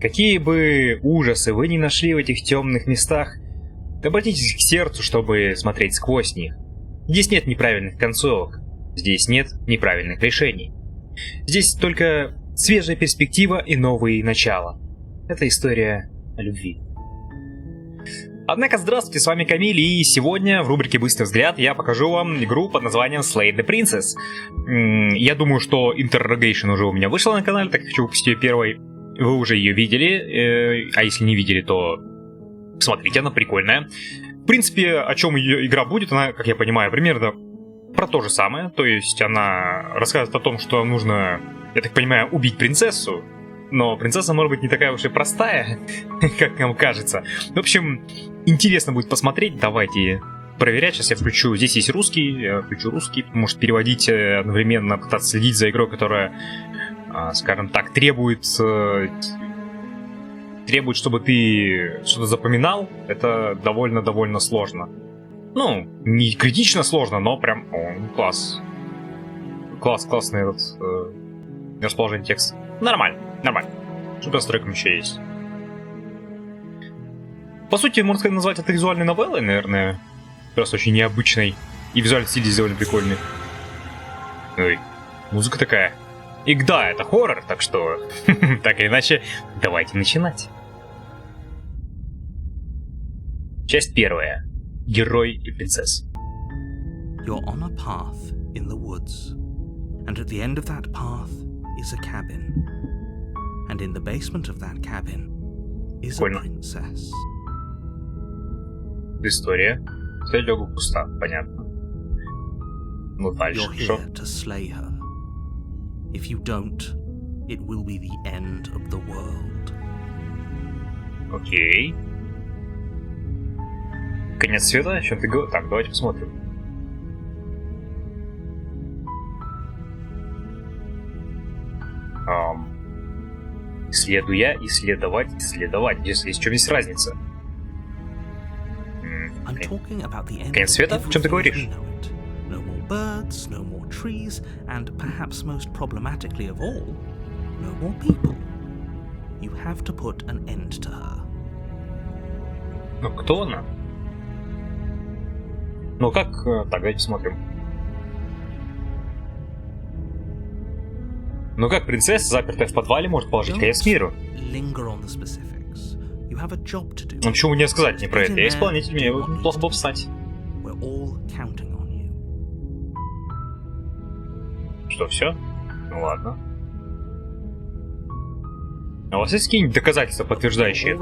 Какие бы ужасы вы ни нашли в этих темных местах, обратитесь к сердцу, чтобы смотреть сквозь них. Здесь нет неправильных концовок, здесь нет неправильных решений. Здесь только свежая перспектива и новые начала. Это история о любви. Однако, здравствуйте, с вами Камиль, и сегодня в рубрике «Быстрый взгляд» я покажу вам игру под названием Slay the Princess. Я думаю, что Interrogation уже у меня вышла на канале, так как хочу выпустить ее первой. Вы уже ее видели, а если не видели, то посмотрите, она прикольная. В принципе, о чем ее игра будет, она, как я понимаю, примерно про то же самое. То есть она рассказывает о том, что нужно, я так понимаю, убить принцессу. Но принцесса может быть не такая уж и простая, как нам кажется. В общем, интересно будет посмотреть. Давайте проверять. Сейчас я включу. Здесь есть русский. Я включу русский. Может переводить одновременно, пытаться следить за игрой, которая, скажем так, требует, чтобы ты что-то запоминал. Это довольно сложно. Ну, не критично сложно, но прям класс. Классный этот расположение текста. Нормально. Что по стройкам еще есть. По сути, можно сказать, назвать это визуальной новеллой, наверное. Просто очень необычной. И визуальный стиль здесь довольно прикольный. Ой, музыка такая. И да, это хоррор, так что, так или иначе, давайте начинать. Часть первая. Герой и принцесса. You're on a path in the woods, and at the end of that path is a cabin. And in the basement of that cabin is a princess. История. Цель легу пуста, понятно. Ну дальше, You're here to slay her. If you don't, it will be the end of the world. Окей. Конец света? О чем ты говоришь? Так, давайте посмотрим. Исследуя, исследовать. Здесь в чем есть разница? Конец света? О чем ты говоришь? No more birds, no more trees, and perhaps most problematically of all, no more people. You have to put an end to her. Ну, кто она? Ну, как... Так, давайте посмотрим. Ну как принцесса, запертая в подвале, может положить конец миру? Ну почему мне сказать не про это? Я исполнитель, мне плохо было встать. Что, все? Ну ладно. А у вас есть какие-нибудь доказательства, подтверждающие?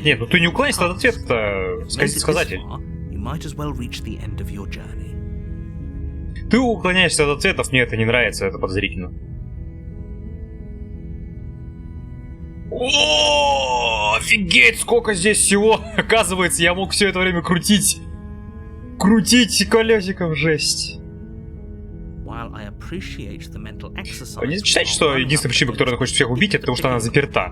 Нет, ну ты не уклонишься от ответа, сказатель. Ты уклоняешься от ответов, мне это не нравится, это подозрительно. О, офигеть, сколько здесь всего! Оказывается, я мог все это время крутить колесиком, жесть. Не считайте, что единственная причина, по которой она хочет всех убить, это потому что она заперта.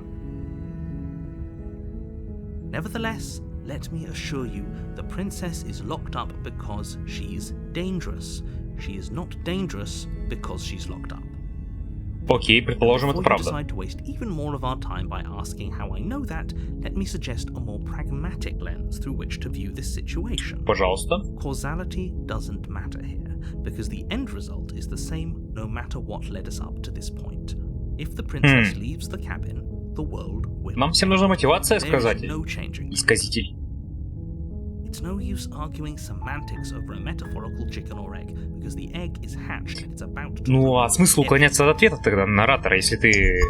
Let me assure you, the princess is locked up because she's dangerous. She is not dangerous because she's locked up. Окей, предположим, это правда. Before you decide to waste even more of our time by asking how I know that, let me suggest a more pragmatic lens through which to view this situation. Пожалуйста. Causality doesn't matter here, because the end result is the same no matter what led us up to this point. If the princess leaves the cabin, the world will. Нам всем нужна мотивация, сказатель. Сказитель. It's no use arguing semantics over a metaphorical chicken or egg, because the egg is hatched and it's about to... Ну, а смысл уклоняться от ответа тогда, наратора, если ты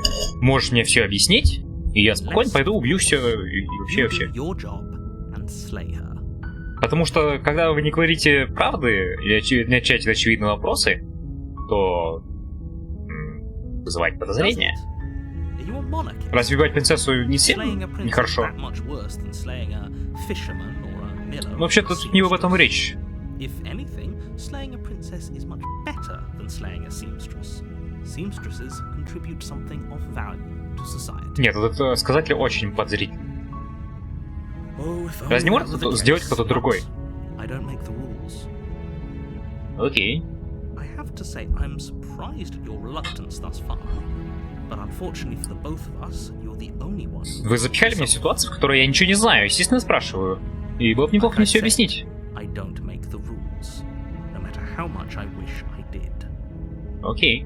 можешь мне все объяснить, и я спокойно пойду убью все и вообще. Потому что, когда вы не говорите правды, или не отвечаете на очевидные вопросы, то вызывает подозрения. Разве убивать принцессу не сильно нехорошо? Но вообще-то тут не об этом речь. Нет, этот сказатель очень подозрительный. Разве не может сделать кто-то другой? Окей. have to say I'm surprised at your reluctance thus far. But unfortunately for the both of us, you're the only one. Вы запихали меня в ситуацию, в которой я ничего не знаю, естественно, спрашиваю. И было бы неплохо мне все объяснить. I don't make the rules, no matter how much I wish I did. Окей.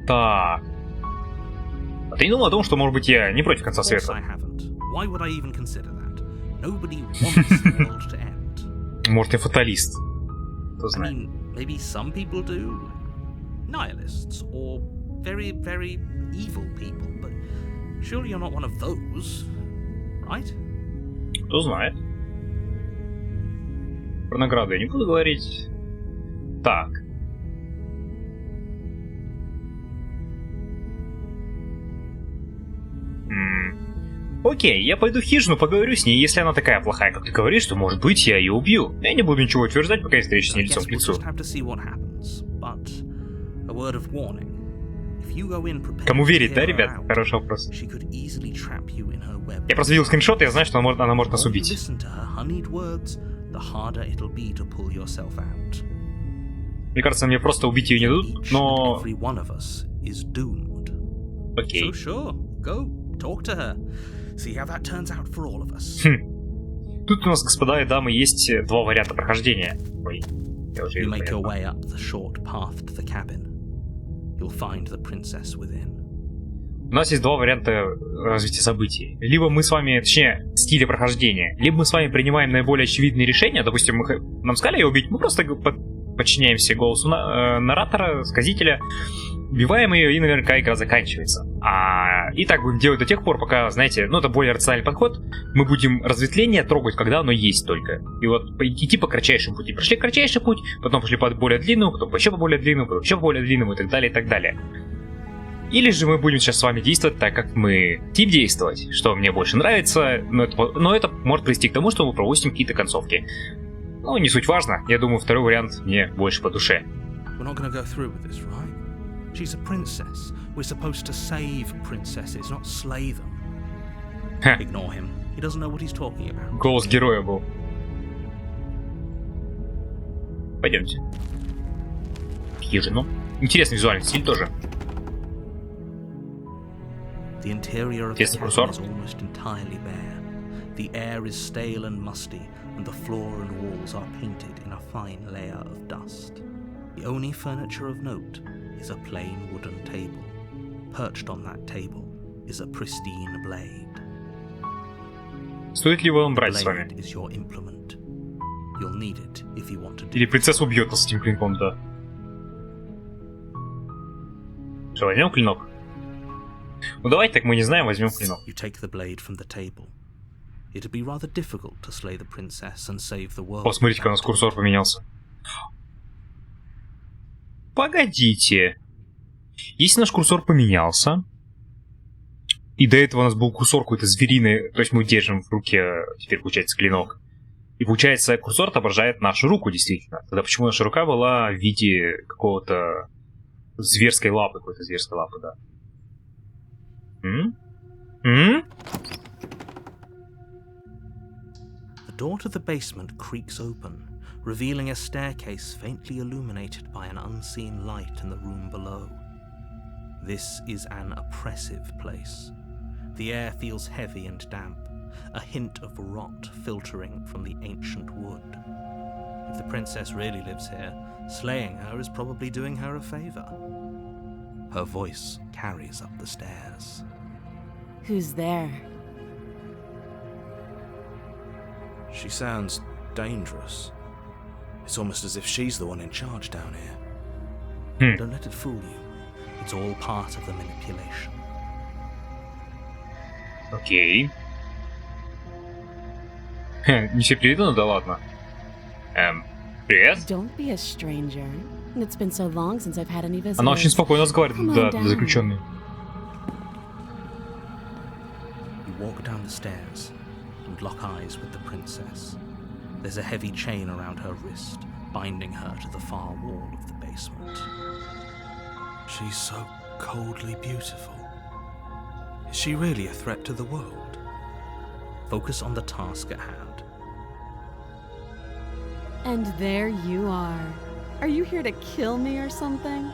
Так. А ты не думал о том, что, может быть, я не против конца света? Может, я фаталист. Кто знает. Maybe some people do. Nihilists or very, very evil people, but surely you're not one of those, right? Кто знает. Про награды я не буду говорить. Так. Окей, я пойду в хижину, поговорю с ней, если она такая плохая, как ты говоришь, то, может быть, я ее убью. Я не буду ничего утверждать, пока я встречусь с ней лицом к лицу. Кому верить, да, ребят? Хороший вопрос. Я просто видел скриншот, и я знаю, что она может нас убить. Мне кажется, мне просто убить ее не дадут, но... Окей. Тут у нас, господа и дамы, есть два варианта прохождения. Ой, я уже видел. У нас есть два варианта развития событий. Либо мы с вами, точнее, стиля прохождения, либо мы с вами принимаем наиболее очевидные решения. Допустим, нам сказали ее убить, мы просто подчиняемся голосу наратора, сказителя, убиваем ее, и наверняка игра заканчивается. И так будем делать до тех пор, пока, знаете, это более рациональный подход. Мы будем разветвление трогать, когда оно есть только. И вот идти по кратчайшему пути. Прошли кратчайший путь, потом пошли по более длинному, потом еще по более длинному, потом еще по более длинному и так далее, и так далее. Или же мы будем сейчас с вами действовать так, как мы хотим действовать, что мне больше нравится, но это может привести к тому, что мы пропустим какие-то концовки. Ну, не суть важно. Я думаю, второй вариант мне больше по душе. She's a princess. We're supposed to save princesses, not slay them. Ignore him. He doesn't know what he's talking about. Голос героя был. Пойдемте. Хижину. Интересный визуальный стиль тоже. The interior of the cabin is almost entirely bare. The air is stale and musty, and the floor and walls are painted in a fine layer of dust. The only furniture of note is a plain wooden table. Perched on that table is a pristine blade. Стоит ли его брать с вами? Или принцессу убьет нас с этим клинком, да. Что, возьмем клинок? Ну давайте, так мы не знаем, возьмем клинок. Посмотрите-ка, у нас курсор поменялся. Погодите. Если наш курсор поменялся, и до этого у нас был курсор какой-то звериный, то есть мы держим в руке, теперь получается клинок, и получается курсор отображает нашу руку действительно. Тогда почему наша рука была в виде какого-то зверской лапы, да. The door to the basement creaks open, revealing a staircase faintly illuminated by an unseen light in the room below. This is an oppressive place. The air feels heavy and damp, a hint of rot filtering from the ancient wood. If the princess really lives here, slaying her is probably doing her a favor. Her voice carries up the stairs. Who's there? She sounds dangerous. It's almost as if she's the one in charge down here. Don't let it fool you. It's all part of the manipulation. Окей. Не все передано, да ладно. Привет. Don't be a stranger. It's been so long since I've had any visitors. Она очень спокойно разговаривает, да, для заключенной. You walk down the stairs and lock eyes with the princess. There's a heavy chain around her wrist, binding her to the far wall of the basement. She's so coldly beautiful. Is she really a threat to the world? focus on the task at hand. And there you are. Are you here to kill me or something?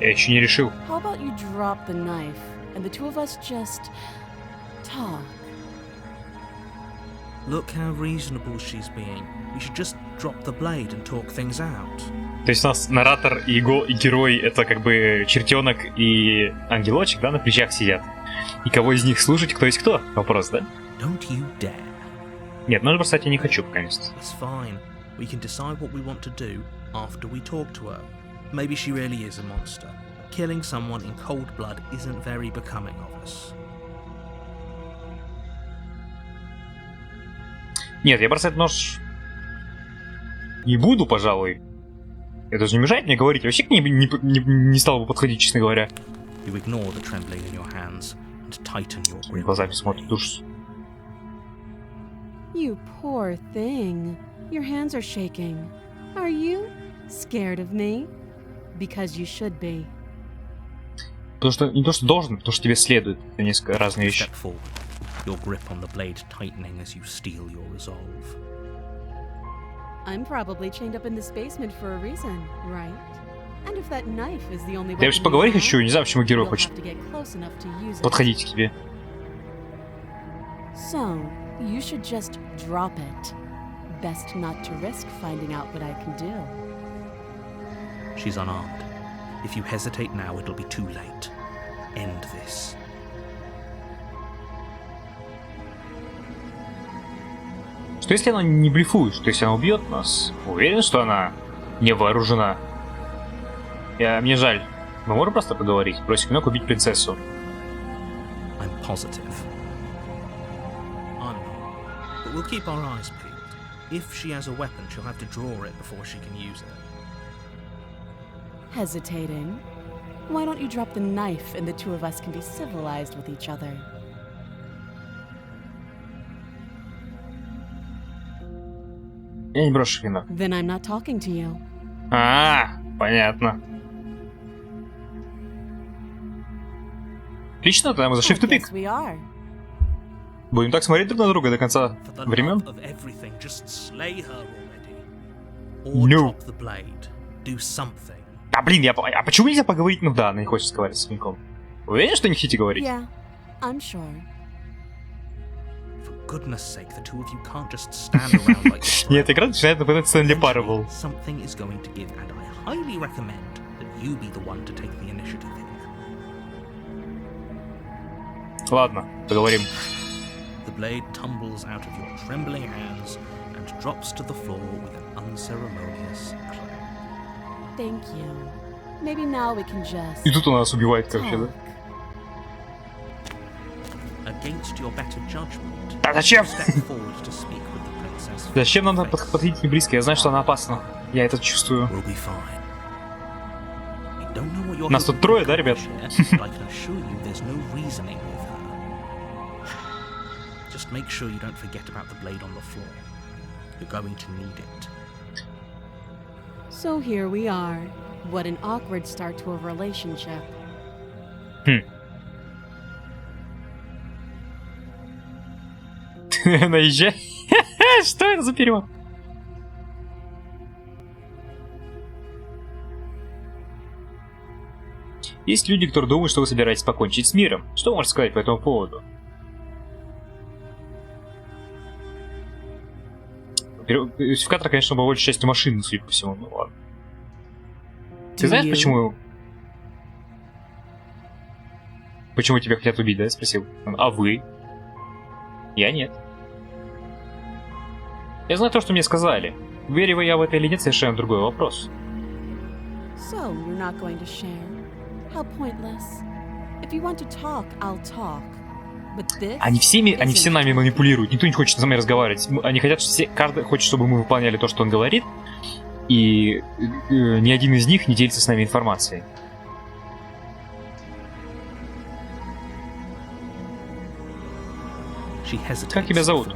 Я еще не решил. How about you drop the knife and the two of us just talk? Look how reasonable she's being. We should just drop the blade and talk things out. То есть у нас наратор и герой — это как бы чертенок и ангелочек, да, на плечах сидят. И кого из них слушать, кто есть кто? Вопрос, да? Don't you dare. Нет, нож бросать я не хочу, конечно. It's fine. We can decide what we want to do after we talk to her. Maybe she really is a monster. Killing someone in cold blood isn't very becoming of us. Нет, я бросать нож не буду, пожалуй. Это же не мешает мне говорить. Я вообще к ней не стал бы подходить, честно говоря. You ignore the trembling in your hands and tighten your grip. Глазами смотрят ужас. You poor thing. Your hands are shaking. Are you scared of me? Because you should be. Потому что не то, что должен, потому что тебе следует. Это несколько разные вещи. Step forward, your grip on the blade tightening as you steel your resolve. I'm probably chained up in this basement for a reason, right? And if that knife is the only Я вообще поговорить хочу, не знаю, почему герой хочет подходить к тебе. So, you should just drop it. Best not to risk finding out what I can do. She's unarmed. If you hesitate now, it'll be too late. End this. Что если она не блефует? Что если она убьет нас? Уверен, что она не вооружена? Мне жаль. Мы можем просто поговорить? Бросить клинок, убить принцессу. I'm positive. I'm not. But we'll keep our eyes peeled. If she has a weapon, she'll have to draw it before she can use it. Hesitating? Why don't you drop the knife and the two of us can be civilized with each other? Я не брошу клинок. Then I'm not talking to you. Понятно. Отлично, тогда мы зашли в тупик. Yes, we are. Будем так смотреть друг на друга до конца времен. No. А блин, а почему нельзя поговорить? Ну да, она не хочет говорить с клинком. Уверен, что не хотите говорить? Yeah, I'm sure. For goodness sake, the two of you can't just stand around like this. Нет, игра начинает напоминать сцену для пары был. Something is going to give, and I highly recommend that you be the one to take the initiative here. Ладно, поговорим. The blade tumbles out of your trembling hands and drops to the floor with an unceremonious clang. Thank you. Maybe now we can just И тут она нас убивает, короче, да? Against your better judgment, Да зачем? step forward to speak with the princess. Зачем надо подходить не близко? Я знаю, что она опасна. Я это чувствую. We'll be fine. I don't know what you're Нас тут трое, да, ребят? but I can assure you there's no reasoning with her. Just make sure you don't forget about the blade on the floor. You're going to need it. So here we are. What an awkward start to a relationship. Наезжай. Что это за перевод? Есть люди, которые думают, что вы собираетесь покончить с миром. Что вы можете сказать по этому поводу? Верификатор, конечно, был большей частью машины, судя по всему. Ну ладно. Ты знаешь, почему... Почему тебя хотят убить, да? Спросил. А вы? Я нет. Я знаю то, что мне сказали. Верю я в это или нет, совершенно другой вопрос. So, you're not going to share? How pointless. If you want to talk, I'll talk. But this Они все нами манипулируют. Никто не хочет с нами разговаривать. Они хотят, каждый хочет, чтобы мы выполняли то, что он говорит. И ни один из них не делится с нами информацией. Как тебя зовут?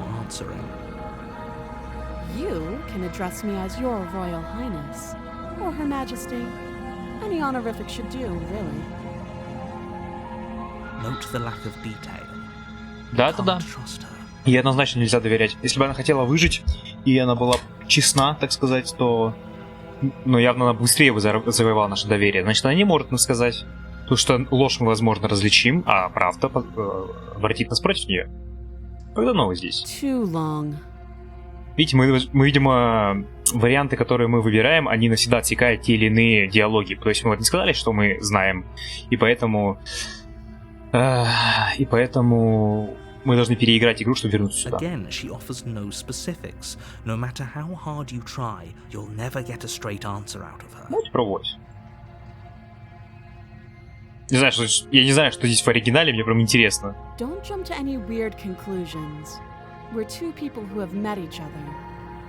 You can address me as your Royal Highness. Or Her Majesty. Any honorific should do, really. Note the lack of detail. Да-да-да. Can't trust her. Ей однозначно нельзя доверять. Если бы она хотела выжить, и она была честна, так сказать, то... Ну, явно она быстрее бы завоевала наше доверие. Значит, она не может нам сказать. То, что ложь мы, возможно, различим, а правда обратит нас против нее. Когда новый здесь? Too long. Видите, мы видим варианты, которые мы выбираем, они навсегда отсекают те или иные диалоги. То есть мы вот не сказали, что мы знаем, и поэтому мы должны переиграть игру, чтобы вернуться сюда. Again, she offers no specifics. No matter how hard you try, you'll never get a straight answer out of her. Давайте пробовать. Я не знаю, что здесь в оригинале, мне прям интересно. Don't jump to any weird conclusions. We're two people who have met each other.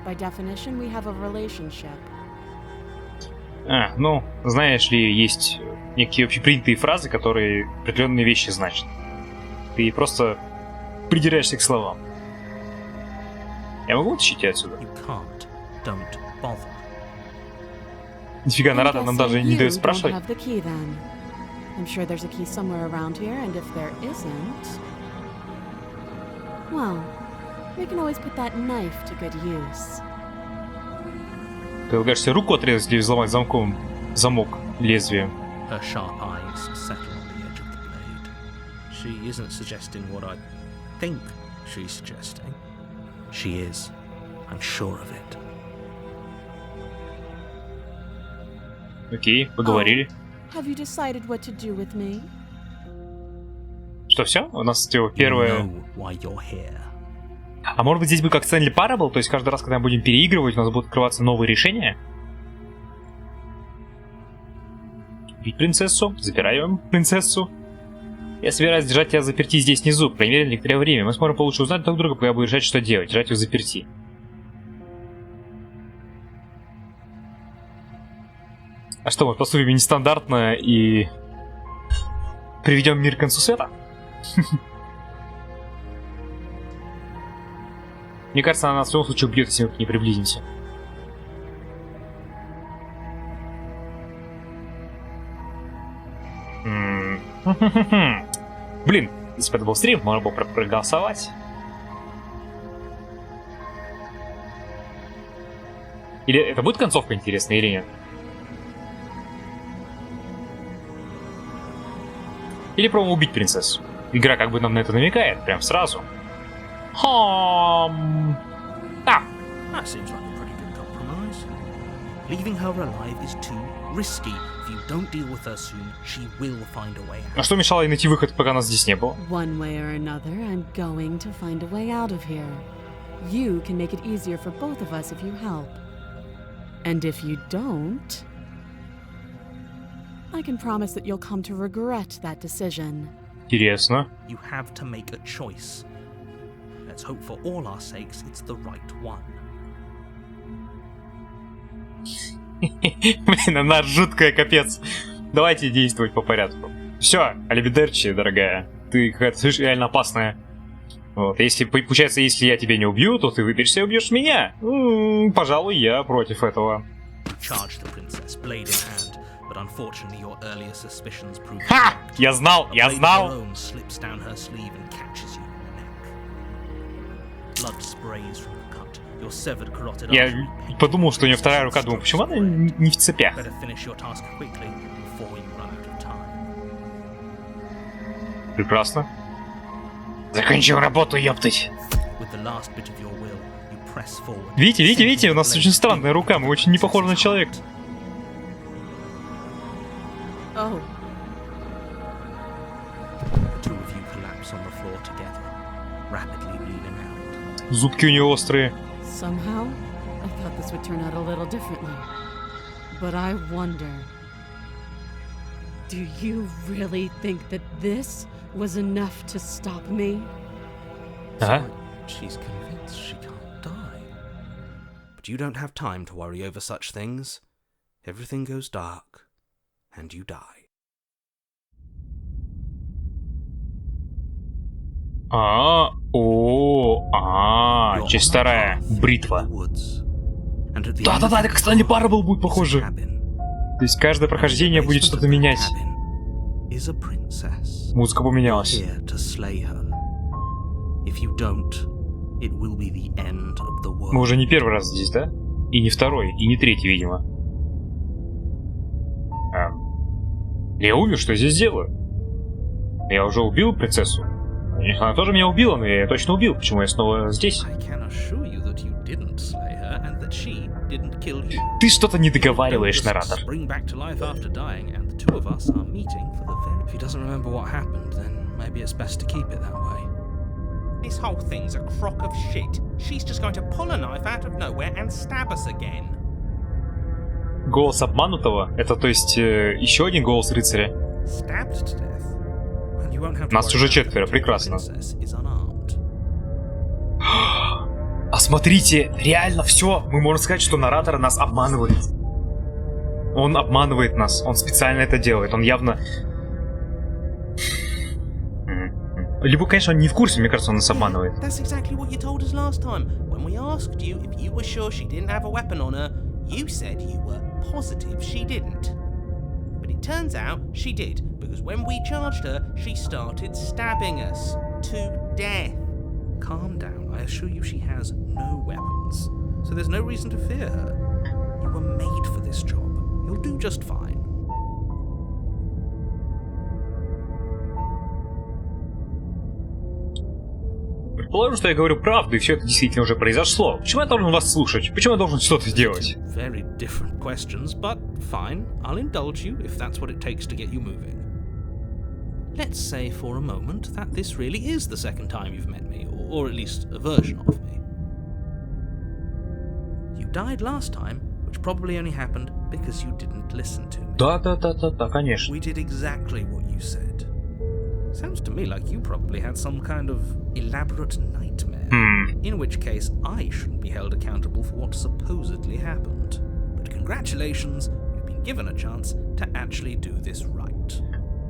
By definition, we have a relationship. Ну, знаешь ли, есть некие общепринятые фразы, которые определенные вещи значат. Ты просто придираешься к словам. Я могу вытащить тебя отсюда? You can't. Don't bother. Нифига, Нарада нам даже не дает спрашивать. Have the key, then. I'm sure there's a key somewhere around here, and if there isn't, well, we can always put that knife to good use. Ты лгаешься, руку отрезать или взломать замок лезвием? Her sharp eyes settle on the edge of the blade. She isn't suggesting what I think she's suggesting. She is. I'm sure of it. Окей, поговорили. Have you decided what to do with me? Что, все? У нас первое... You know why you're here. А может быть здесь будет как Стэнли Парабл? То есть каждый раз, когда мы будем переигрывать, у нас будут открываться новые решения? Убить принцессу, запираем принцессу. Я собираюсь держать тебя заперти здесь внизу, по крайней мере, некоторое время. Мы сможем получше узнать друг друга, пока я буду решать, что делать. Держать его заперти. А что, мы поступим нестандартно и приведем мир к концу света? Мне кажется, она нас в любом случае убьет, если мы к ней приблизимся. Блин, если бы это был стрим, можно было проголосовать. Или это будет концовка интересная, или нет? Или пробуем убить принцессу. Игра как бы нам на это намекает, прям сразу. That seems like a pretty good compromise. Leaving her alive is too risky. If you don't deal with her soon, she will find a way А out. что мешало ей найти выход, пока нас здесь не было? One way or another, I'm going to find a way out of here. You can make it easier for both of us if you help. And if you don't, I can promise that you'll come to regret that decision. Интересно. You have to make a choice. Let's hope for all our sakes it's the right one. Блин, она жуткая, капец. Давайте действовать по порядку. Все, алибидерчи, дорогая. Ты какая-то реально опасная. Вот, если, получается, если я тебя не убью, то ты выберешься и убьешь меня. Пожалуй, я против этого. Ха! Я знал, я знал! Я подумал, что у нее вторая рука, думаю, почему она не в цепях? Прекрасно. Заканчиваем работу, ёптать. Видите, видите, видите, у нас очень странная рука, мы очень не похожи на человека. Зубки у нее острые. Somehow, I thought this would turn out a little differently. But I wonder, do you really think that this was enough to stop me? She's convinced she can't die. But you don't have time to worry over such things. Everything goes dark, and you die. Часть вторая. Бритва. Да-да-да, это как Стэнли Парабл будет похоже. То есть каждое прохождение будет что-то менять. Музыка поменялась. Мы уже не первый раз здесь, да? И не второй, и не третий, видимо. Я умер, что я здесь делаю? Я уже убил принцессу. Она тоже меня убила, но я точно убил. Почему я снова здесь? Ты что-то не договариваешь, наратор. Голос обманутого? Это, то есть, еще один голос рыцаря? Нас уже четверо, прекрасно. А смотрите, реально все. Мы можем сказать, что наратор нас обманывает. Он обманывает нас. Он специально это делает. Он явно... Либо, конечно, он не в курсе, мне кажется, он нас обманывает. Turns out she did, because when we charged her, she started stabbing us to death. Calm down. I assure you she has no weapons, so there's no reason to fear her. You were made for this job. You'll do just fine. Предположим, что я говорю правду, и все это действительно уже произошло. Почему я должен вас слушать? Почему я должен что-то делать? Very different questions, but fine. I'll indulge you if that's what it takes to get you moving. Let's say for a moment that this really is the second time you've met me, or at least a version of me. You died last time, which probably only happened because you didn't listen to me. Да, конечно. We did exactly what you said. Sounds to me like you probably had some kind of elaborate nightmare. In which case, I shouldn't be held accountable for what supposedly happened. But congratulations, you've been given a chance to actually do this right.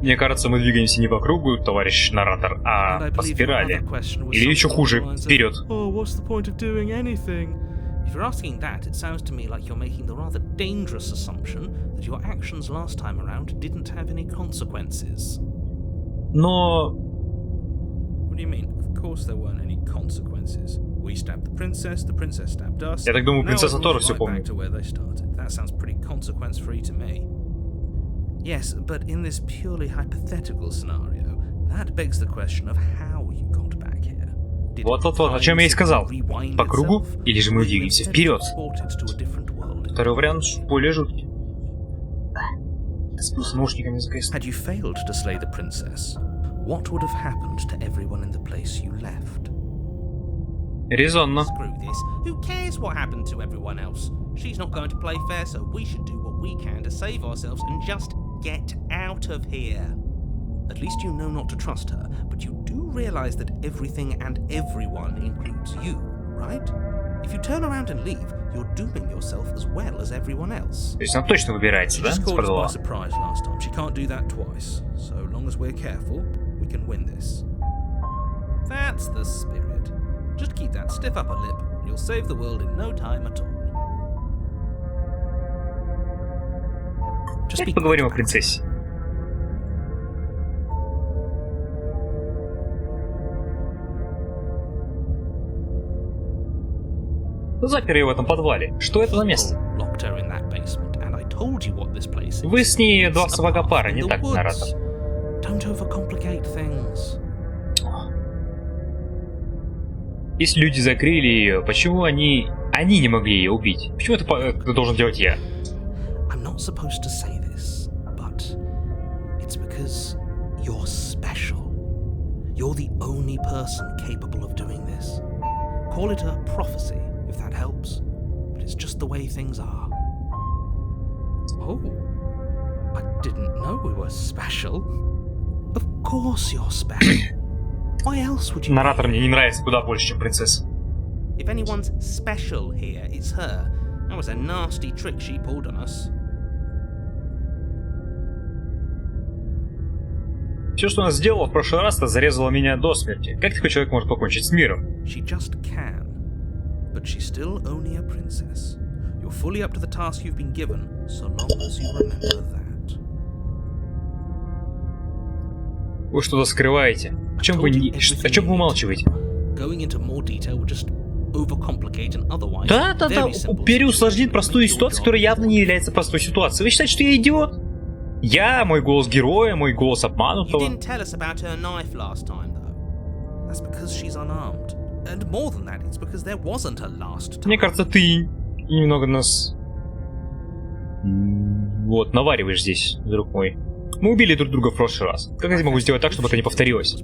Мне кажется, мы двигаемся не по кругу, товарищ наратор, а по спирали. Или еще хуже, вперед. Oh, what's the point of doing anything? If you're asking that, it sounds to me like you're making the rather dangerous assumption that your actions last time around didn't have any consequences. Но... What do you mean? Of course there weren't any consequences. We stabbed the princess stabbed us. Я так думаю, принцесса тоже все помнит. That sounds pretty consequence-free to me. Yes, but in this purely hypothetical scenario, that begs the question of how you got back here. Вот, о чем я и сказал. По кругу, или же мы двигаемся вперед. Второй вариант более жуткий. С наушниками закрестил. Had you failed to slay the princess, what would have happened to everyone in the place you left? Резонно. Screw this. Who cares what happened to everyone else? She's not going to play fair, so we should do what we can to save ourselves and just get out of here. At least you know not to trust her, but you do realize that everything and everyone includes you, right? If you turn around and leave, you're dooming yourself as well as everyone else. То есть она точно выбирается, да? She just caught us by surprise last time. She can't do that twice. So long as we're careful, we can win this. That's the spirit. Just keep that stiff upper lip, and you'll save the world in no time at all. Давайте поговорим о принцессе. Запер ее в этом подвале. Что это за место? Вы с ней два сапога пара, не так, наратор? Если люди закрыли ее, почему они не могли ее убить? Почему это должен делать я? I'm not supposed to say this, but it's because you're special. You're the only person capable of doing this. Call it a prophecy, if that helps, but it's just the way things are. Oh, I didn't know we were special. Of course you're special. Why else would you? Наратор мне не нравится куда больше, чем принцесса. If anyone's special here, it's her. That was a nasty trick she pulled on us. Все, что она сделала в прошлый раз, это зарезала меня до смерти. Как такой человек может покончить с миром? She just can, but she's still only a princess. you're fully up to the task you've been given, so long as you remember that. Вы что-то скрываете? О чем вы умалчиваете? Да, переусложнит простую ситуацию, которая явно не является простой ситуацией. Вы считаете, что я идиот? Я, мой голос героя, мой голос обманутого. Мне кажется, ты немного нас... Вот, навариваешь здесь, друг мой. Мы убили друг друга в прошлый раз. Как я могу сделать так, чтобы это не повторилось?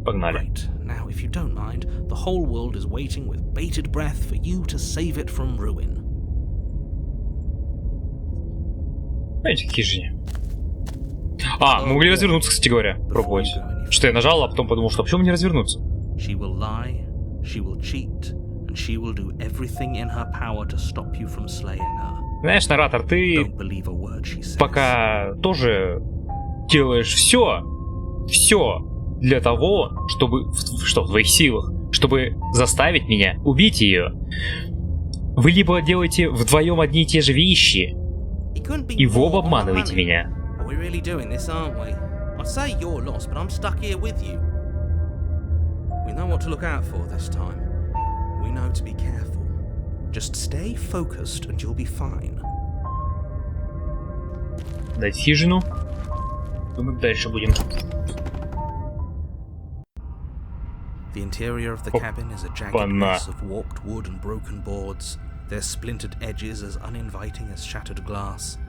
Погнали. Знаете, какие же... А, мы могли развернуться, кстати говоря, пробовать. Что я нажал, а потом подумал, что почему не развернуться? Знаешь, наратор, ты пока тоже делаешь все для того, чтобы, что в твоих силах, чтобы заставить меня убить ее. Вы либо делаете вдвоем одни и те же вещи, и вы оба обманываете меня. I'd say you're lost, but I'm stuck here with you. We know what to look out for this time. We know to be careful. Just stay focused and you'll be fine. Дать хижину. Думаю, дальше будем. The interior of the cabin is a jagged mess of warped wood and broken boards, their splintered edges as uninviting as shattered glass.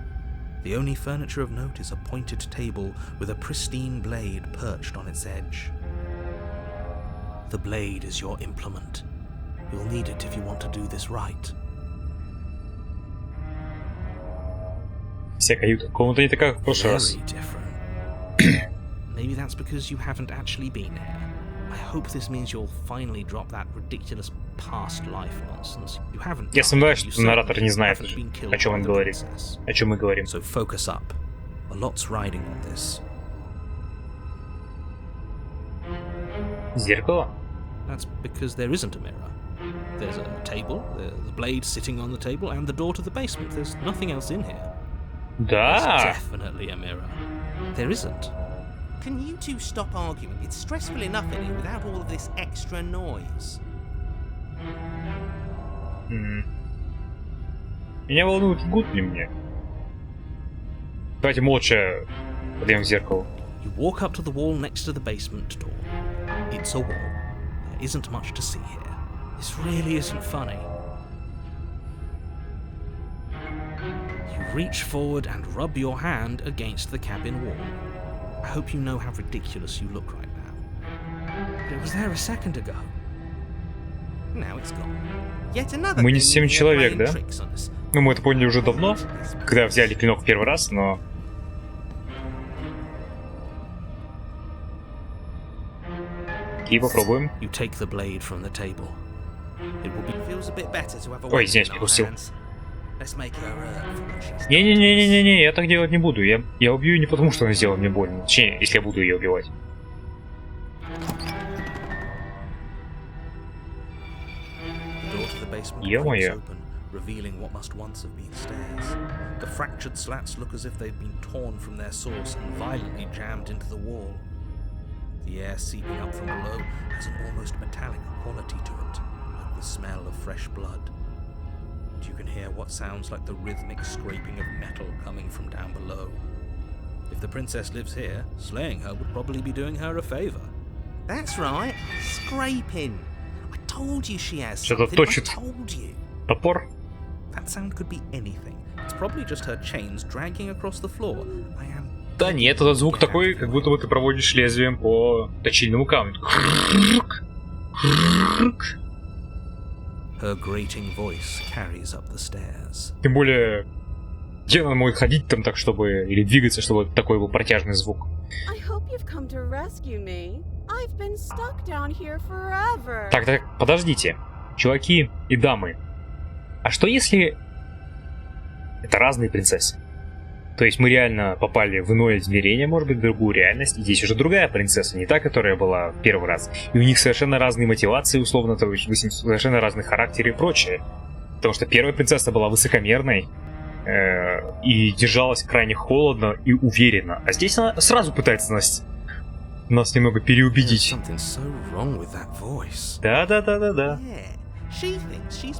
The only furniture of note is a pointed table with a pristine blade perched on its edge. The blade is your implement. You'll need it if you want to do this right. Вся каюта. Комната не такая, как в прошлый раз. Maybe that's because you haven't actually been here. I hope this means you'll finally drop that ridiculous past life nonsense. You haven't. Я сомневаюсь, что наратор не знает, о чем он говорит. О чем мы говорим. So focus up. A lot's riding on this. Зеркало? That's because there isn't a mirror. There's a table, the blade sitting on the table, and the door to the basement. There's nothing else in here. Да. There's definitely a mirror. There isn't. Can you two stop arguing? It's stressful enough in here without all of this extra noise. Меня волнует, лгут ли мне. Давайте молча подъем к зеркалу. You walk up to the wall next to the basement door. It's a wall. There isn't much to see here. This really isn't funny. You reach forward and rub your hand against the cabin wall. I hope you know how ridiculous you look right now. But it was there a second ago. Now it's gone. Yet another. Мы не 7 человек, да? Ну, мы это поняли уже давно, когда взяли клинок в первый раз, но... И попробуем. Ой, извиняюсь, припустил. Не-не-не-не-не, я так делать не буду. Я убью ее не потому, что она сделала мне больно. Точнее, если я буду ее убивать. Ё-моё. Revealing what must once have been stairs. The fractured slats look as if they've been torn from their source and violently jammed into the wall. The air seeping up from below has an almost metallic quality to it, like the smell of fresh blood. And you can hear what sounds like the rhythmic scraping of metal coming from down below. If the princess lives here, slaying her would probably be doing her a favor. That's right, scraping. I told you she has something. I told you. Топор? That sound could be anything. It's probably just her chains dragging across the floor. I am. Да нет, этот звук такой, как будто бы ты проводишь лезвием по точильному камню. Her grating voice carries up the stairs. Тем более, где она может ходить там так, чтобы или двигаться, чтобы такой был протяжный звук. Так, подождите, чуваки и дамы. А что если это разные принцессы? То есть мы реально попали в иное измерение, может быть, в другую реальность. И здесь уже другая принцесса, не та, которая была в первый раз. И у них совершенно разные мотивации, условно, то есть совершенно разный характер и прочее. Потому что первая принцесса была высокомерной и держалась крайне холодно и уверенно. А здесь она сразу пытается нас немного переубедить. Да.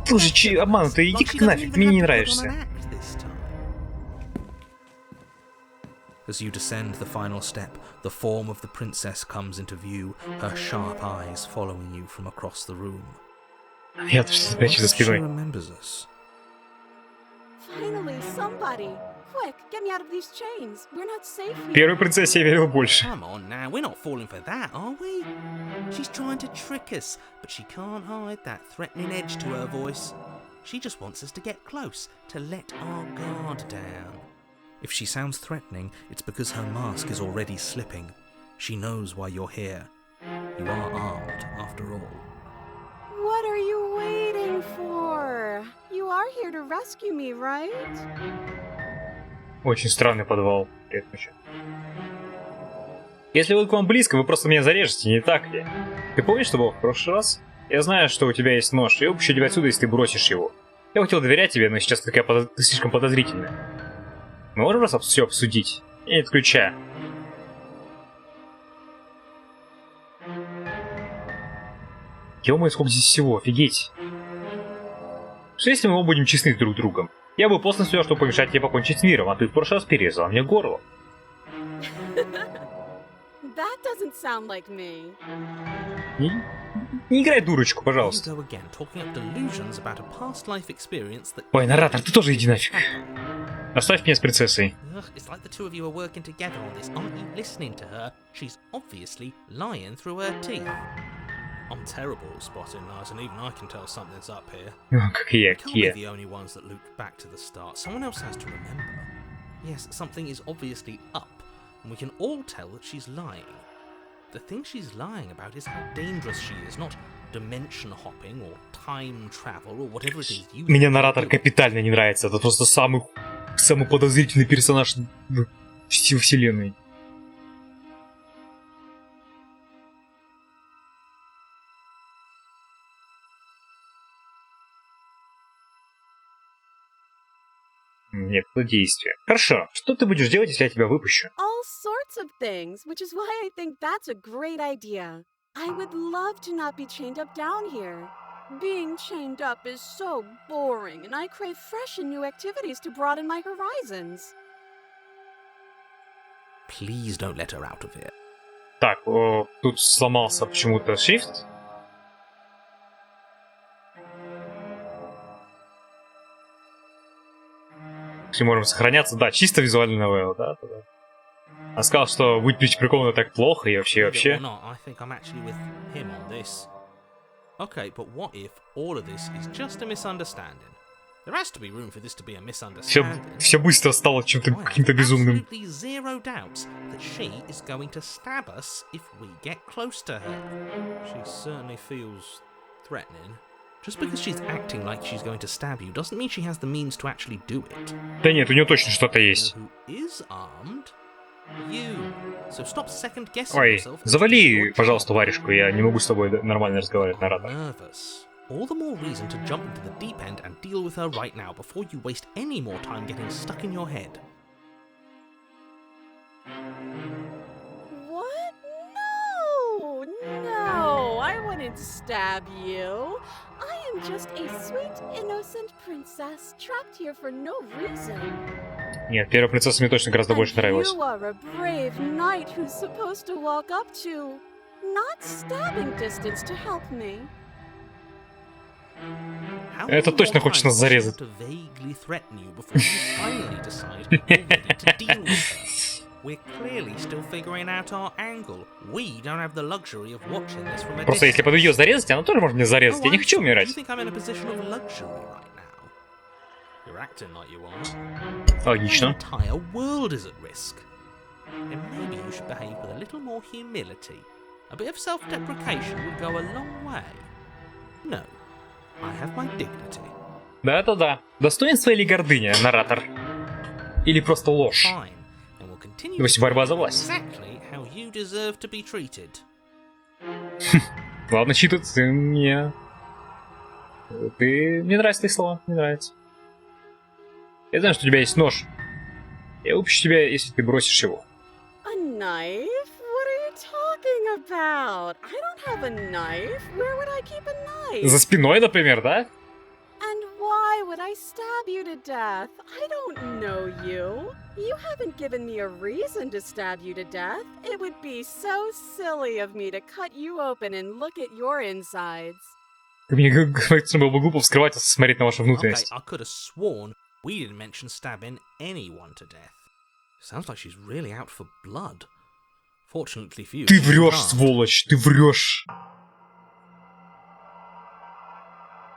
Слушай, обманутый, иди-ка нафиг, ты мне не нравишься. As you descend the final step, the form of the princess comes into view, her sharp eyes following you from across the room. Я тут что-то прячу за спиной. Finally, somebody! Quick, get me out of these chains. We're not safe here. Первой принцессе я верил больше. Come on now, we're not falling for that, are we? She's trying to trick us, but she can't hide that threatening edge to her voice. She just wants us to get close, to let our guard down. If she sounds threatening, it's because her mask is already slipping. She knows why you're here. You are armed, after all. What are you waiting for? You are here to rescue me, right? Очень странный подвал. Если вот к вам близко, вы просто меня зарежете, не так ли? Ты помнишь, что было в прошлый раз? Я знаю, что у тебя есть нож, я выпущу тебя отсюда, если ты бросишь его. Я хотел доверять тебе, но сейчас ты слишком подозрительная. Мы можем просто все обсудить? Нет ключа. Ё-моё, сколько здесь всего, офигеть. Что если мы оба будем честны друг с другом? Я бы после сюда, чтобы помешать тебе покончить с миром, а ты в прошлый раз перерезала мне горло. Не играй дурочку, пожалуйста. Ой, наратор, ты тоже иди нафиг. Оставь меня с принцессой. I'm terrible at spotting lies, and even I can tell something's up here. Как и я, We can't be the only ones that looped back to the start. Someone else has to remember. Yes, something is obviously up, and we can all tell that she's lying. The thing she's lying about is how dangerous she is, not dimension hopping or time travel or whatever it is you... Мне наратор капитально не нравится. Это просто самый подозрительный персонаж в вселенной. Нет, это действие. Хорошо, что ты будешь делать, если я тебя выпущу? All sorts of things, which is why I think that's a great idea. I would love to not be chained up down here. Being chained up is so boring, and I crave fresh and new activities to broaden my horizons. Please don't let her out of here. Так, тут сломался почему-то shift. Если можем сохраняться, да, чисто визуальная новелла, да. Он сказал, что быть прикованным так плохо и вообще. Okay, but what if all of this is just a misunderstanding? There has to be room for this to be a misunderstanding. Все быстро стало чем-то каким-то безумным. Zero doubts that she is going to stab us if we get close to her. She certainly feels threatening. Just because she's acting like she's going to stab you doesn't mean she has the means to actually do it. Да нет, у нее точно что-то есть. Who is armed? You. So stop second guessing Ой, yourself. завали, пожалуйста, варежку, я не могу с тобой нормально разговаривать на радио. Nervous. All the more reason to jump into the deep end and deal with her right now before you waste any more time getting stuck in your head. What? No! No! I wouldn't stab you. I am just a sweet, innocent princess trapped here for no reason. Нет, первая принцесса мне точно гораздо больше нравилась. You are a brave knight who's supposed to walk up to, not stabbing distance to help me. Это точно хочет нас зарезать. Просто если под ее зарезать, она тоже может меня зарезать. Я не хочу умирать. Логично. Да, это да. Достоинство или гордыня, наратор? Или просто ложь? То есть борьба за власть. Ладно, читать, ты мне... Мне нравятся твои слова, мне нравится. Я знаю, что у тебя есть нож. Я выпущу тебя, если ты бросишь его. A knife? What are you talking about? I don't have a knife. Where would I keep a knife? За спиной, например, да? And why would I stab you to death? I don't know you. You haven't given me a reason to stab you to death. It would be so silly of me to cut you open and look at your insides. Мне кажется, было бы глупо вскрывать и смотреть на вашу внутренность. I could have sworn we didn't mention stabbing anyone to death. Sounds like she's really out for blood. Fortunately for you. Ты врешь, сволочь, ты врешь.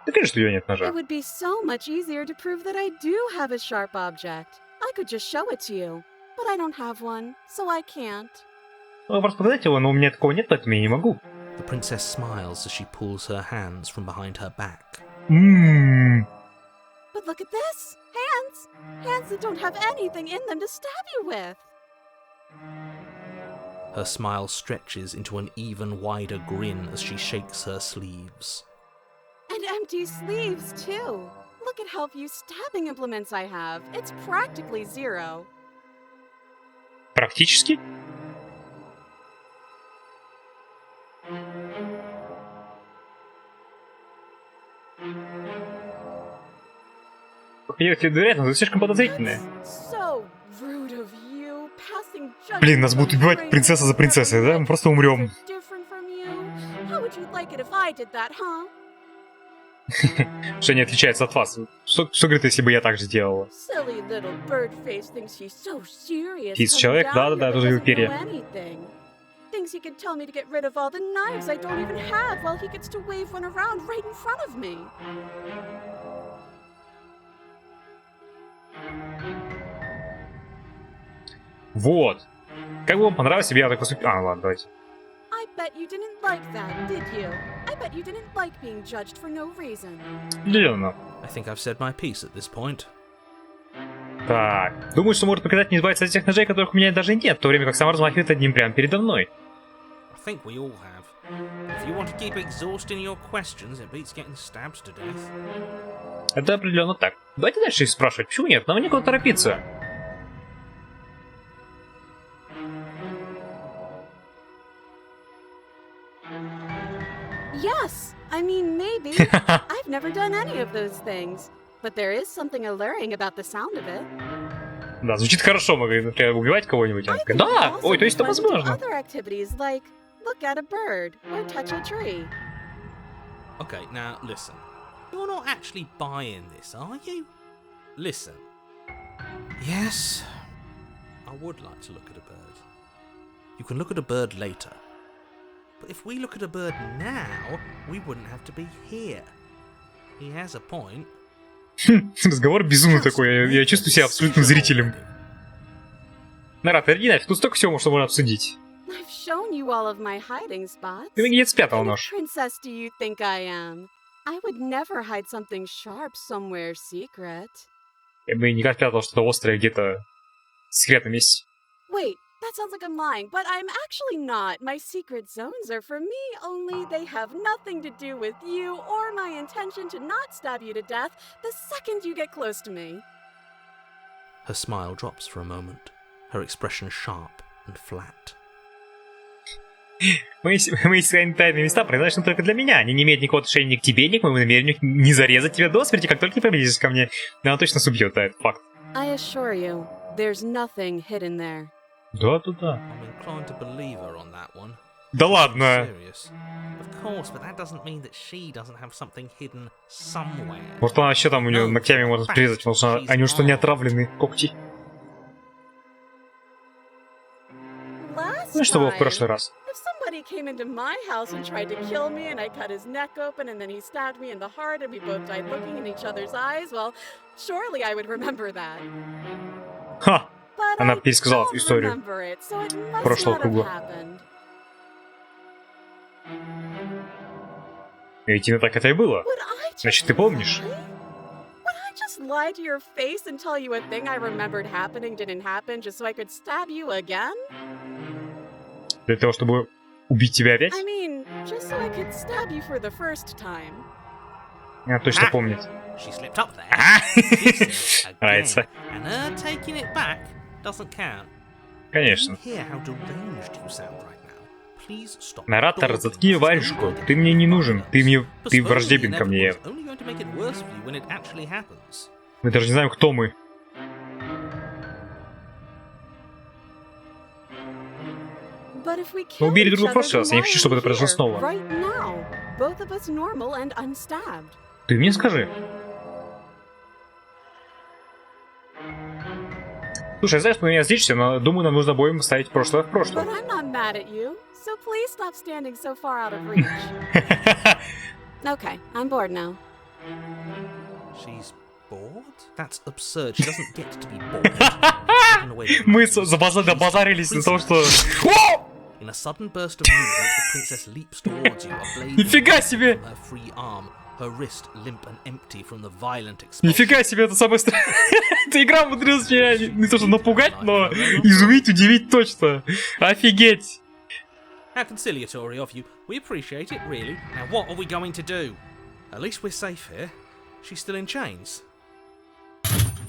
Ты конечно, что у тебя нет ножа. It would be so much easier to prove that I do have a sharp object. I could just show it to you, but I don't have one, so I can't. Ну, просто показать его, но у меня такого нет, поэтому я не могу. The princess smiles as she pulls her hands from behind her back. But look at this! Hands! Hands that don't have anything in them to stab you with! Her smile stretches into an even wider grin as she shakes her sleeves. And empty sleeves, too! Look at how few stabbing implements I have. It's practically zero. Практически? Я тебе доверяю, но ты слишком подозрительная. Блин, нас будут убивать принцесса за принцессой, да? Мы просто умрем. Что не отличается от вас? Что говорит, если бы я так же делала? Физ-человек? Да-да-да, я тоже его перья. Thinks he could tell me to get rid of all the knives I don't even have while he gets to wave one around right in front of me. Вот. Как бы вам понравилось, если бы я так поступил? А, ладно, давайте. I bet you didn't like that, did you? I bet you didn't like being judged for no reason. Определенно. I think I've said my piece at this point. Так, думаю, что может показать не избавиться от тех ножей, которых у меня даже нет, в то время как сам размахивает одним прямо передо мной. I think we all have. If you want to keep exhausting your questions, it beats getting stabbed to death. Это определенно так. Давайте дальше их спрашивать. Почему нет? Нам некуда торопиться. Yes, I mean maybe. I've never done any of those things, but there is something alluring about the sound of it. Да, звучит хорошо, могли, например, убивать кого-нибудь. Да! Ой, то есть это возможно. Other activities like look at a bird or touch a tree. Okay, now listen. You're not actually buying this, are you? Listen. Yes, I would like to look at a bird. You can look at a bird later. But if we look at a bird now, we wouldn't have to be here. He has a point. Разговор безумный такой, я чувствую себя абсолютным зрителем. Народ, иди нафиг, тут столько всего, что можно обсудить. Ты мне спрятал нож. Я бы никак спрятал что-то острое где-то в секретном месте. That sounds like I'm lying, but I'm actually not. My secret zones are for me, only they have nothing to do with you or my intention to not stab you to death the second you get close to me. Her smile drops for a moment, her expression sharp and flat. Мои тайные места предназначены только для меня. Они не имеют никакого отношения ни к тебе, ни к моему намерению не зарезать тебя до смерти, как только ты приблизишься ко мне. Она точно нас убьет, да, это факт. I assure you, there's nothing hidden there. Да. Да ладно. Может, она вообще там у нее ногтями может прирезать, потому что они уж что не отравлены, когти. Ну что было в прошлый раз? Somebody came into my house and tried to kill me, and I cut his neck open, and then he stabbed me in the heart, and we both died looking in each other's eyes. Well, surely I would remember that. Ха! Она пересказала историю прошлого круга. И именно так это и было. Значит, ты помнишь? lie to your face and tell you a thing I remembered happening didn't happen just so I could stab you again? Для того, чтобы убить тебя опять? I mean, just so I could stab you for the first time. Я точно помнит. She slipped up there. Нравится. And her taking it back doesn't count. Конечно. Hear how deranged you sound right now. Please stop. Наратор, заткни варежку. Ты мне не нужен. Ты враждебен ко мне. Only going to make it worse for you when it actually happens. Мы даже не знаем, кто мы. Мы убили друг друга в прошлый раз. Я не хочу, чтобы это произошло снова. Ты мне скажи. Слушай, знаешь, что меня злишься, но думаю, нам нужно обоим ставить прошлое в прошлое. Okay, I'm bored now. She's bored? That's absurd. She doesn't get to be bored. Мы забазарились на том, что... In a sudden burst of movement, the princess leaps towards you, a blade Нифига себе! from her free arm, her wrist limp and empty from the violent expulsion. Нифига себе, это самое страшное. Эта игра умудрилась меня не то что напугать, но изумить, удивить точно. Офигеть! How conciliatory of you. We appreciate it, really. Now what are we going to do? At least we're safe here. She's still in chains.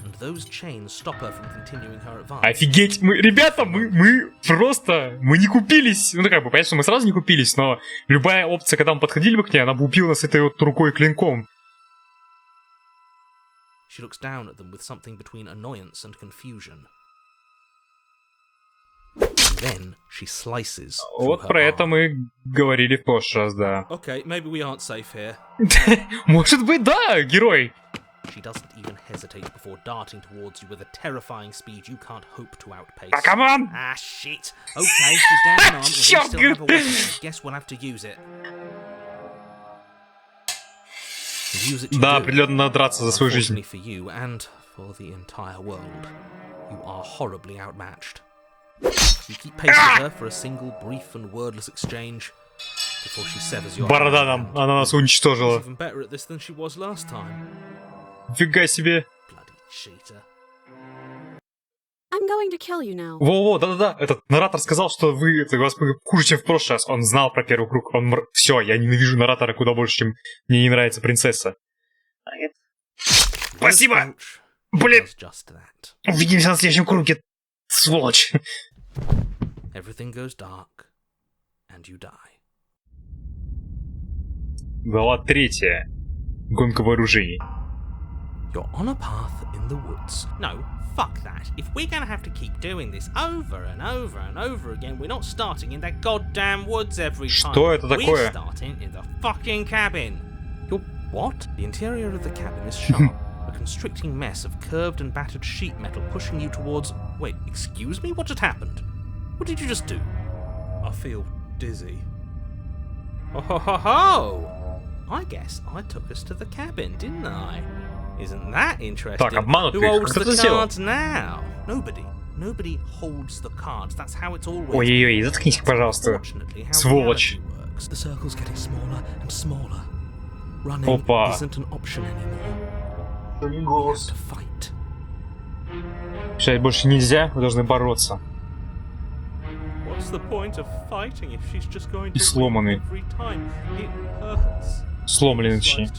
And those chains stop her from continuing her advance. Офигеть! Ребята, мы просто... Мы не купились. Ну, как бы, понятно, что мы сразу не купились, но любая опция, когда мы подходили бы к ней, она бы убила нас этой вот рукой клинком. She looks down at them with something between annoyance and confusion. Then she slices Вот про это мы говорили в прошлый раз, да. Okay, maybe we aren't safe here. Может быть, да, герой. She doesn't even hesitate before darting towards you with a terrifying speed you can't hope to outpace. Ah, come on! Ah, shit. Okay, she's down an arm and we still have a weapon. I guess we'll have to use it. Use it to Да, определенно надо драться за свою жизнь. For you and for the entire world, you are horribly outmatched. You keep pace with her for a single brief and wordless exchange before she severs your Борода нам, она нас уничтожила. She's even better at this than she was last time. Фига себе. Bloody cheater. I'm going to kill you now. Во-во, да-да-да. Этот наратор сказал, что вы хуже, чем в прошлый раз. Он знал про первый круг. Все, я ненавижу наратора куда больше, чем мне не нравится принцесса. Спасибо! Блин! Увидимся на следующем круге, сволочь! Everything goes dark, and you die. Глава 3. Гонка вооружений. You're on a path in the woods. No, fuck that. If we're gonna have to keep doing this over and over and over again, we're not starting in that goddamn woods every time. Что это такое? We're starting in the fucking cabin. You're what? The interior of the cabin is sharp. A constricting mess of curved and battered sheet metal pushing you towards... Wait, excuse me? What just happened? What did you just do? I feel dizzy. Oh ho ho ho! I guess I took us to the cabin, didn't I? Isn't that interesting? Так, обманутый. Who holds Кто the это сделал? cards now? Nobody. Nobody holds the cards. That's how it's always. Ой-ой-ой, заткнись, пожалуйста. Сволочь. The circle's getting smaller and smaller. Running Опа. isn't an option anymore. We have to fight. Сейчас больше нельзя, вы должны бороться. What's the point of fighting if she's just going И to сломанный. win every time? It hurts. Сломленный, точнее.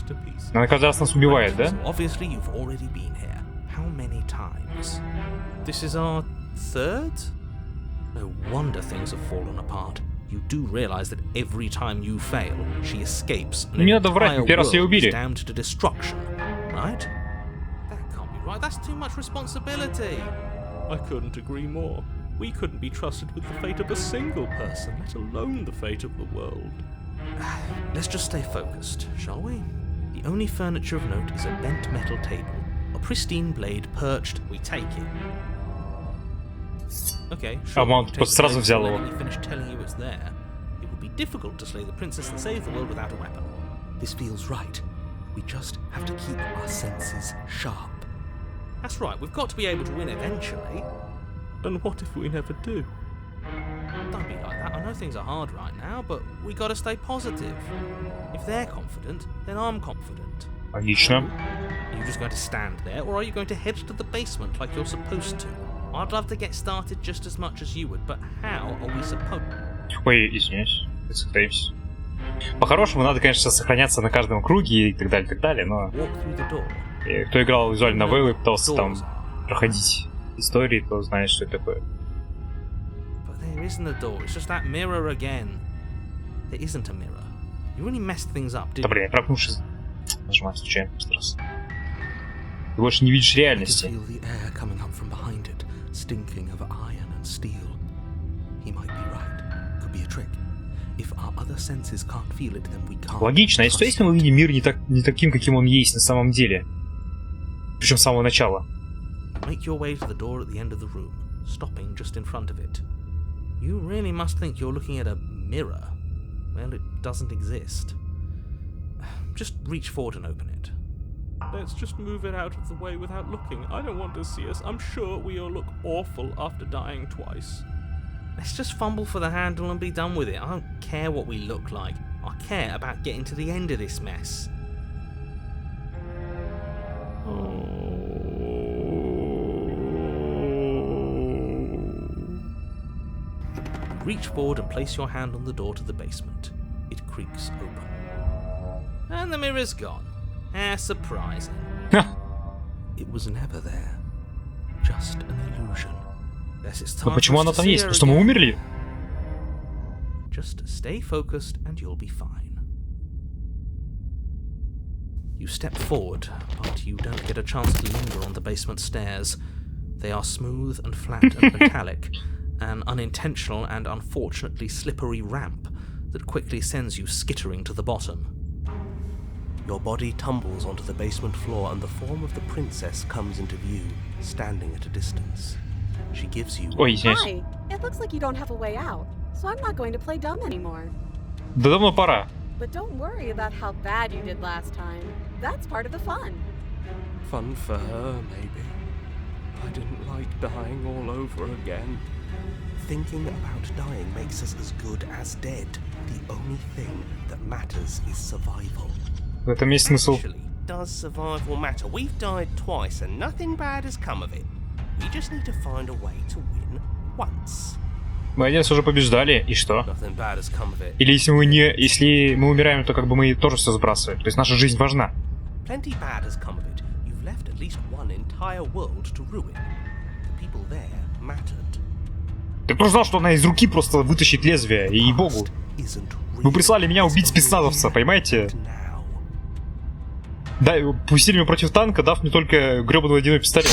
Она каждый раз нас убивает, да? So obviously you've already been here. How many times? This is our third? No wonder things have fallen apart. You do realize that every time you fail, she escapes and Не an надо врать, entire первый раз ее world is убили. damned to destruction, right? That can't be right. That's too much responsibility. I couldn't agree more. We couldn't be trusted with the fate of a single person, let alone the fate of the world. Let's just stay focused, shall we? The only furniture of note is a bent metal table, a pristine blade perched. We take it. Okay, sure. Обман, you take просто the сразу blade, взял but его. let me finish telling you it's there. It would be difficult to slay the princess and save the world without a weapon. This feels right. We just have to keep our senses sharp. That's right, we've got to be able to win eventually. And what if we never do? Don't be like that. I know things are hard right now, but we gotta stay positive. If they're confident, then I'm confident. Логично. Are you just going to stand there, or are you going to head to the basement like you're supposed to? I'd love to get started just as much as you would, but how are we supposed? Ой, извиняюсь. Сохранимся. По-хорошему, надо, конечно, сохраняться на каждом круге и так далее, но... Кто играл визуальной новеллы и пытался там проходить истории, то знает, что это такое. Да блин, я пропнувшись. Нажимаю случайно просто раз. Ты больше не видишь реальности. Логично, а что если мы видим мир не таким, каким он есть на самом деле? Причем с самого начала. Make your way to the door at the end of the room, stopping just in front of it. You really must think you're looking at a mirror. Well, it doesn't exist. Just reach forward and open it. Let's just move it out of the way without looking. I don't want to see us. I'm sure we all look awful after dying twice. Let's just fumble for the handle and be done with it. I don't care what we look like. I care about getting to the end of this mess. Reach forward and place your hand on the door to the basement. It creaks open. And the mirror's gone. How surprising. It was never there. Just an illusion. Но почему она там есть? Потому что мы умерли? Just stay focused and you'll be fine. You step forward, but you don't get a chance to linger on the basement stairs. They are smooth and flat and metallic, an unintentional and unfortunately slippery ramp that quickly sends you skittering to the bottom. Your body tumbles onto the basement floor and the form of the princess comes into view, standing at a distance. She gives you... Ой, извиняюсь. Hi. It looks like you don't have a way out, so I'm not going to play dumb anymore. Да давно пора. But don't worry about how bad you did last time. That's part of the fun. Fun for her, maybe. I didn't like dying all over again. Thinking about dying makes us as good as dead. The only thing that matters is survival. В этом есть смысл. Actually, does survival matter? We've died twice and nothing bad has come of it. We just need to find a way to win once. Мы один раз уже побеждали, и что? Nothing bad has come of it. Или если мы умираем, то как бы мы тоже все сбрасываем. То есть наша жизнь важна. Plenty bad has come of it. You've left at least one entire world to ruin. The people there mattered. Ты просто знал, что она из руки просто вытащит лезвие, и богу. Вы прислали меня убить спецназовца, понимаете? Да, пустили меня против танка, дав мне только гребаный водяной пистолет.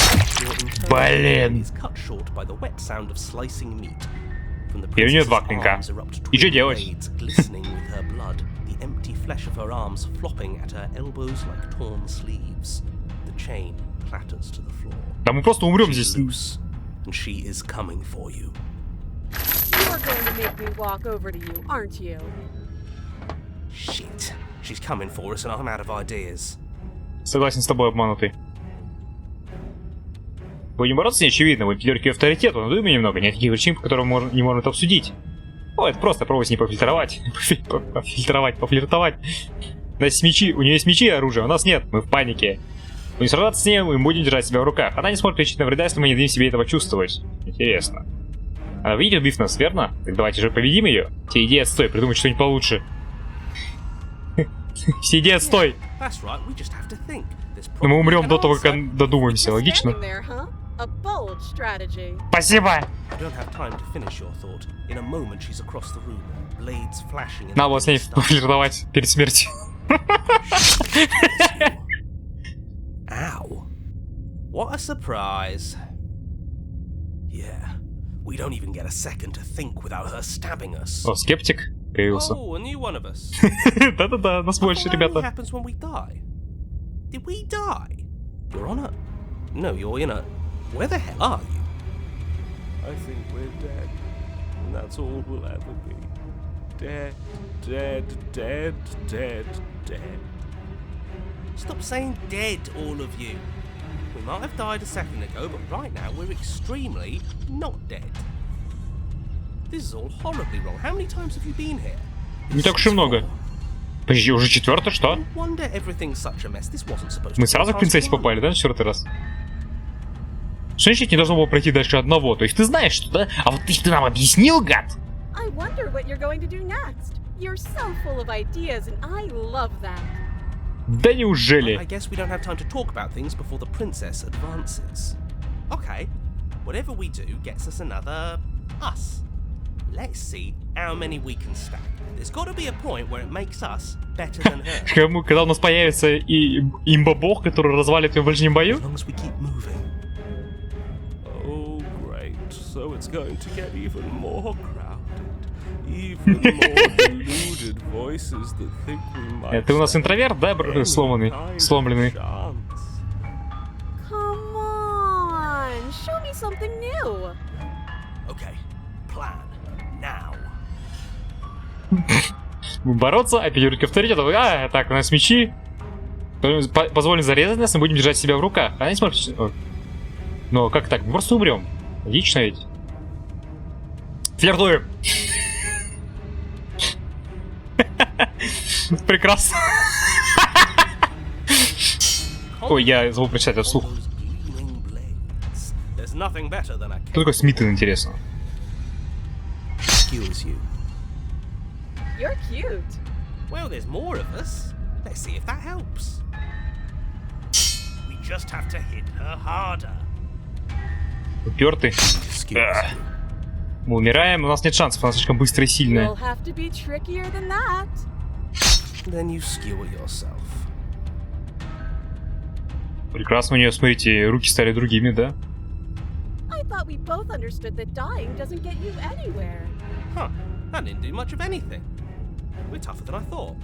Блин. И у нее два клинка. И что делать? Да мы просто умрем здесь. You're going to make me walk over to you, aren't you? Shit. She's coming for us and I'm out of ideas. Согласен с тобой, обманутый. Будем бороться с ней, очевидно. Вы пятерки авторитета, надуем немного. Нет таких причин, по которым не можно это обсудить. О, это просто пробовать с ней пофильтровать. Пофлиртовать. У нас есть мечи, у нее есть мечи и оружие, у нас нет, мы в панике. Будем сражаться с ней, мы будем держать себя в руках. Она не сможет причинить нам вреда, если мы не дадим себе этого чувствовать. Интересно. Она видит, убив нас, верно? Так давайте же победим ее. Все идеи отстой, придумать что-нибудь получше. Все идеи отстой. Но мы умрем до того, как додумаемся, логично? Спасибо! Надо было с ней пофлиртовать перед смертью. Ow. What a surprise. Yeah, we don't even get a second to think without her stabbing us. О, скептик появился. Oh, a new one of us. Да-да-да, нас больше, ребята. What happens when we die? Did we die? You're on a... No, you're in a... Where the hell are you? I think we're dead. And that's all we'll ever be. Dead, dead, dead, dead, dead. Stop saying dead, all of you. We might have died a second ago, but right now we're extremely not dead. This is all horribly wrong. How many times have you been here? Не так уж и много. Подожди, уже четвертый, что? Мы сразу к принцессе попали, да, на четвертый раз? Что значит не должно было пройти дальше одного? То есть ты знаешь, что, да? А вот ты нам объяснил, гад? Да неужели? Let's see how many we can stack. There's got to be a point where it makes us better than her. Когда у нас появится и имба-бог, который развалит ее в ближнем бою? As long as we keep moving. Oh, great. So it's going to get even more crowded. Even more deluded voices that think we might. Ты у нас интроверт, да, сломанный, сломленный? Come on, show me something new. Okay, plan. Now. Бороться, а пятерки авторитет. Так, у нас мечи. Позволим зарезать нас, мы будем держать себя в руках. А не смотрите. Но как так? Мы просто умрем. Логично ведь. Флиртуем. Прекрасно. Ой, я забыл прочитать это вслух. Кто такой Смитен, интересно? You're cute. Well, there's more of us. Let's see if that helps. We just have to hit her harder. Упертый. Мы умираем, у нас нет шансов, она слишком быстрая и сильная. You'll have to be trickier than that. Then you skewer yourself. Прекрасно, у нее, смотрите, руки стали другими, да? I thought we both understood that dying doesn't get you anywhere. Huh, that didn't do much of anything. We're tougher than I thought.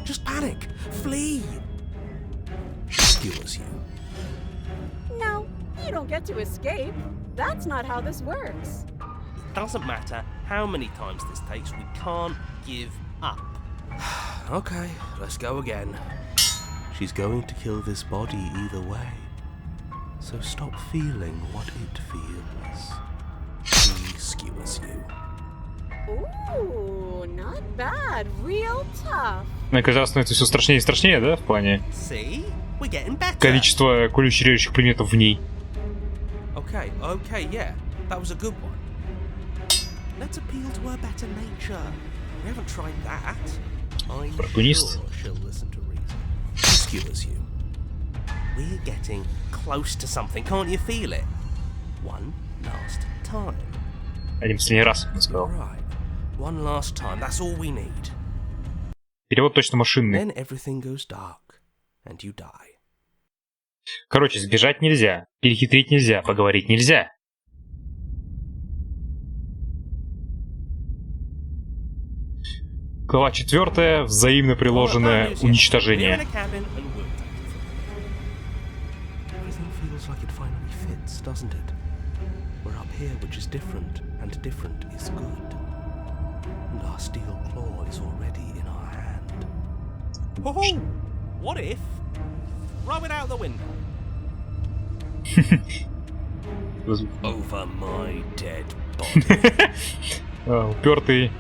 Just panic! Flee! She skewers you. No, you don't get to escape. That's not how this works. It doesn't matter how many times this takes, we can't give up. Okay, let's go again. She's going to kill this body either way. So stop feeling what it feels. She skewers you. Ooh, not bad. Real tough. Мне кажется, становится все страшнее и страшнее, да, в плане See? We're getting better. количества колюще режущих предметов в ней. Okay, yeah. That was a good one. Let's appeal to her better nature. We haven't tried that. I'm sure she'll listen to reason. She skewers you. We're getting close to something. Can't you feel it? One last time. Один последний раз, я сказал. Right. One last time. That's all we need. Перевод точно машинный. Then everything goes dark, and you die. Короче, сбежать нельзя, перехитрить нельзя, поговорить нельзя. Глава 4. Взаимно приложенное уничтожение. What if? Throw it out the window. Over my dead body. Упертый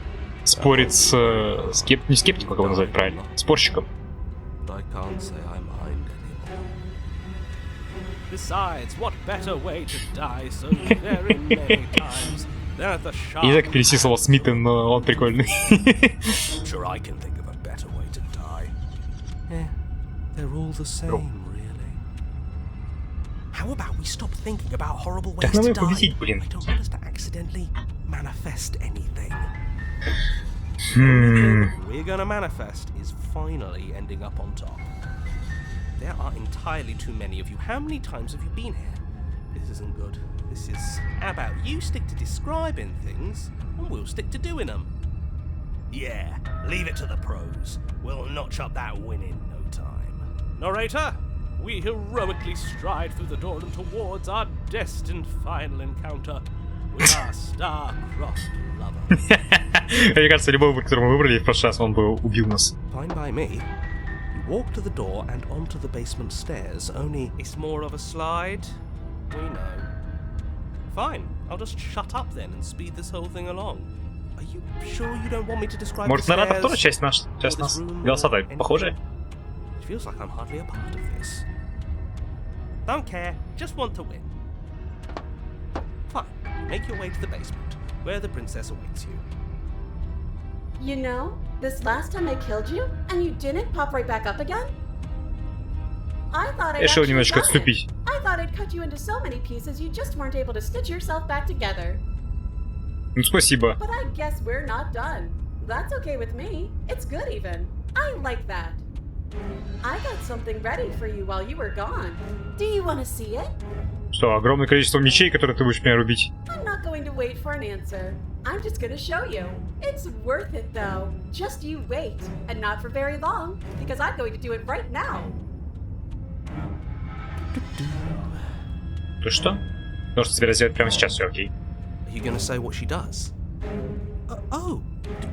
спорит с не скептиком, как его назвать правильно, спорщиком. Я не так пересисывал Смитен, но он прикольный. How about we stop thinking about horrible ways Так надо to ее die? победить, блин. I don't want us to accidentally manifest anything. We're gonna manifest is finally ending up on top. There are entirely too many of you. How many times have you been here? This isn't good. This is... How about you stick to describing things, and we'll stick to doing them? Yeah, leave it to the pros. We'll notch up that win in no time. Narrator, we heroically stride through the door and towards our destined final encounter with our star-crossed lover. Мне кажется, любой выбор, который мы выбрали в прошлый раз, он бы убил нас. Fine by me. You walk to the door and onto the basement stairs, only it's more of a slide. We know. Fine, I'll just shut up then and speed this whole thing along. Может, наратор тоже часть нас? Голоса-то похожи? Don't care, just want to win. Fine, make your way to the basement, where the princess awaits you. You know, this last time I killed you, and you didn't pop right back up again? I thought I'd Решил actually немножечко done it. отступить. I thought I'd cut you into so many pieces you just weren't able to stitch yourself back together. Ну, спасибо. But I guess we're not done. That's okay with me. It's good even. I like that. I got something ready for you while you were gone. Do you want to see it? Что, огромное количество мечей, которые ты будешь меня рубить? I'm not going to wait for an answer. I'm just going to show you. It's worth it though. Just you wait. And not for very long, because I'm going to do it right now. Ты что? Нужно собираться сделать прямо сейчас, все окей. Are you gonna say what she does? Oh,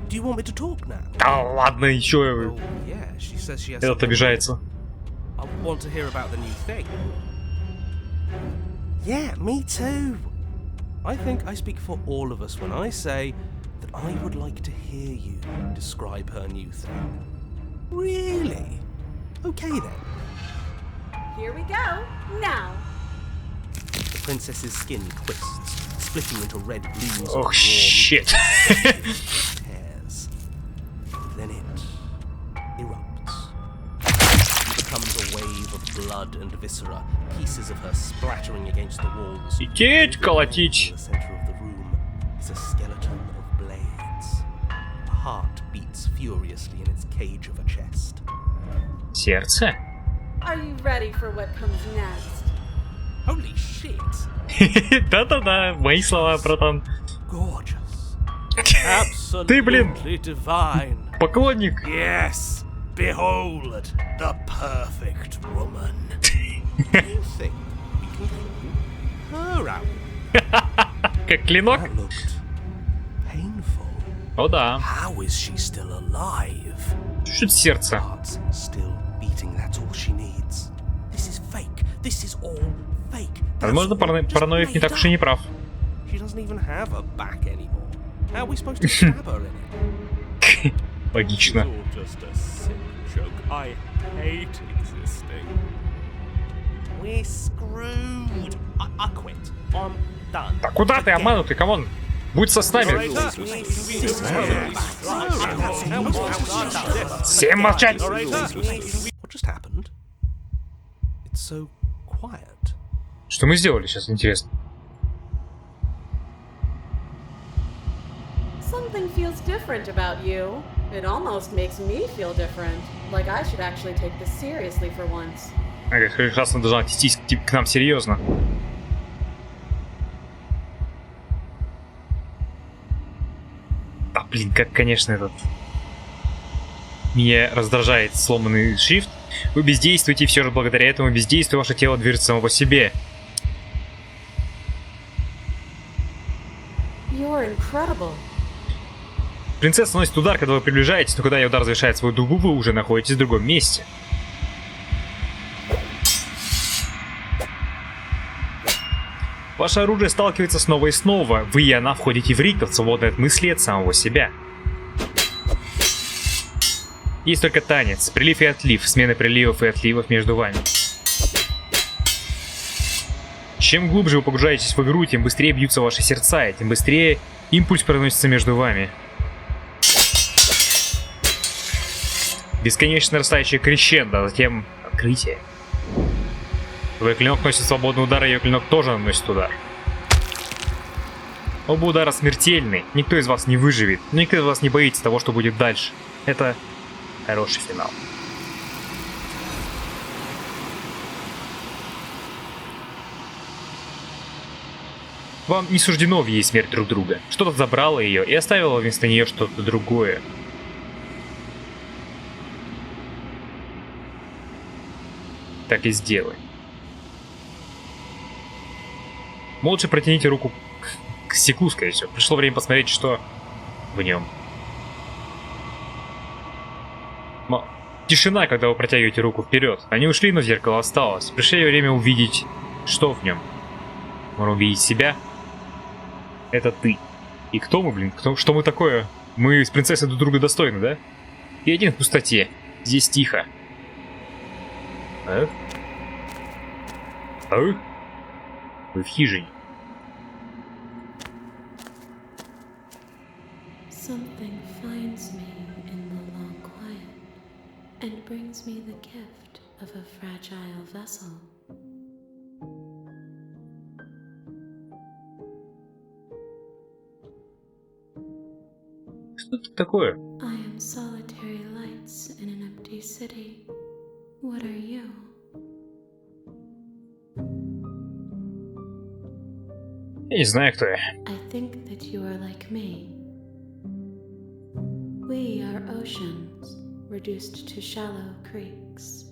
do you want me to talk now? Да ладно, еще Well, yeah, she says she has этот обижается. I want to hear about the new thing. Yeah, me too. I think I speak for all of us when I say that I would like to hear you describe her new thing. Really? Okay then. Here we go. Now. The princess's skin twists, splitting into red gleams Oh of raw shit. tears. Then it erupts. She becomes a wave of blood and viscera, pieces of her splattering against the walls. Идите колотить. In the center of the room is a skeleton of blades. A heart beats furiously in its cage of a chest. Сердце? Are you ready for what comes next? Holy shit! Да-да-да, мои слова, братан. Gorgeous. Ты, блин, Absolutely divine. поклонник. Yes, behold the perfect woman. You think we can clean her out? Как клинок? That looked painful. О да. How is she still alive? Чуть сердце. Heart's still beating. That's all she needs. This is fake. This is all fake. That's Возможно, all just параноик не made так уж и не up. прав. She doesn't even have a back anymore. How are we supposed to stab her in it? Логично. It's all just a sick joke. I hate existing. We're screwed. I quit. I'm done. Да куда ты, обманутый, камон? Будь со нами. Всем молчать! What just happened? It's so quiet. Что мы сделали сейчас, интересно? Something feels different about you. It almost makes me feel different. Like I should actually take this seriously for once. Ага, прекрасно должна отнестись к нам серьезно. А, блин, как, конечно, этот... Меня раздражает сломанный шрифт. Вы бездействуете, и все же благодаря этому бездействию ваше тело движется само по себе. You're incredible. Принцесса наносит удар, когда вы приближаетесь, но когда ее удар завершает свою дугу, вы уже находитесь в другом месте. Ваше оружие сталкивается снова и снова. Вы и она входите в ритм, свободной от мысли от самого себя. Есть только танец, прилив и отлив, смена приливов и отливов между вами. Чем глубже вы погружаетесь в игру, тем быстрее бьются ваши сердца, и тем быстрее импульс проносится между вами. Бесконечно нарастающее крещендо, а затем открытие. Твой клинок носит свободный удар, а ее клинок тоже наносит удар. Оба удара смертельны, никто из вас не выживет, но никто из вас не боится того, что будет дальше. Это хороший финал. Вам не суждено видеть смерть друг друга. Что-то забрало ее и оставило вместо нее что-то другое. Так и сделай. Молча протяните руку к стеклу, скорее всего. Пришло время посмотреть, что в нем. Тишина, когда вы протягиваете руку вперед. Они ушли, но зеркало осталось. Пришло время увидеть, что в нем. Можно увидеть себя. Это ты. И кто мы, блин? Что мы такое? Мы с принцессой друг друга достойны, да? И один в пустоте. Здесь тихо. А? А? Вы в хижине. Something finds me in the long quiet and brings me the gift of a fragile vessel. Что это такое? I am solitary lights in an empty city. What are you? Я не знаю, кто я. I think that you are like me. We are oceans, reduced to shallow creeks.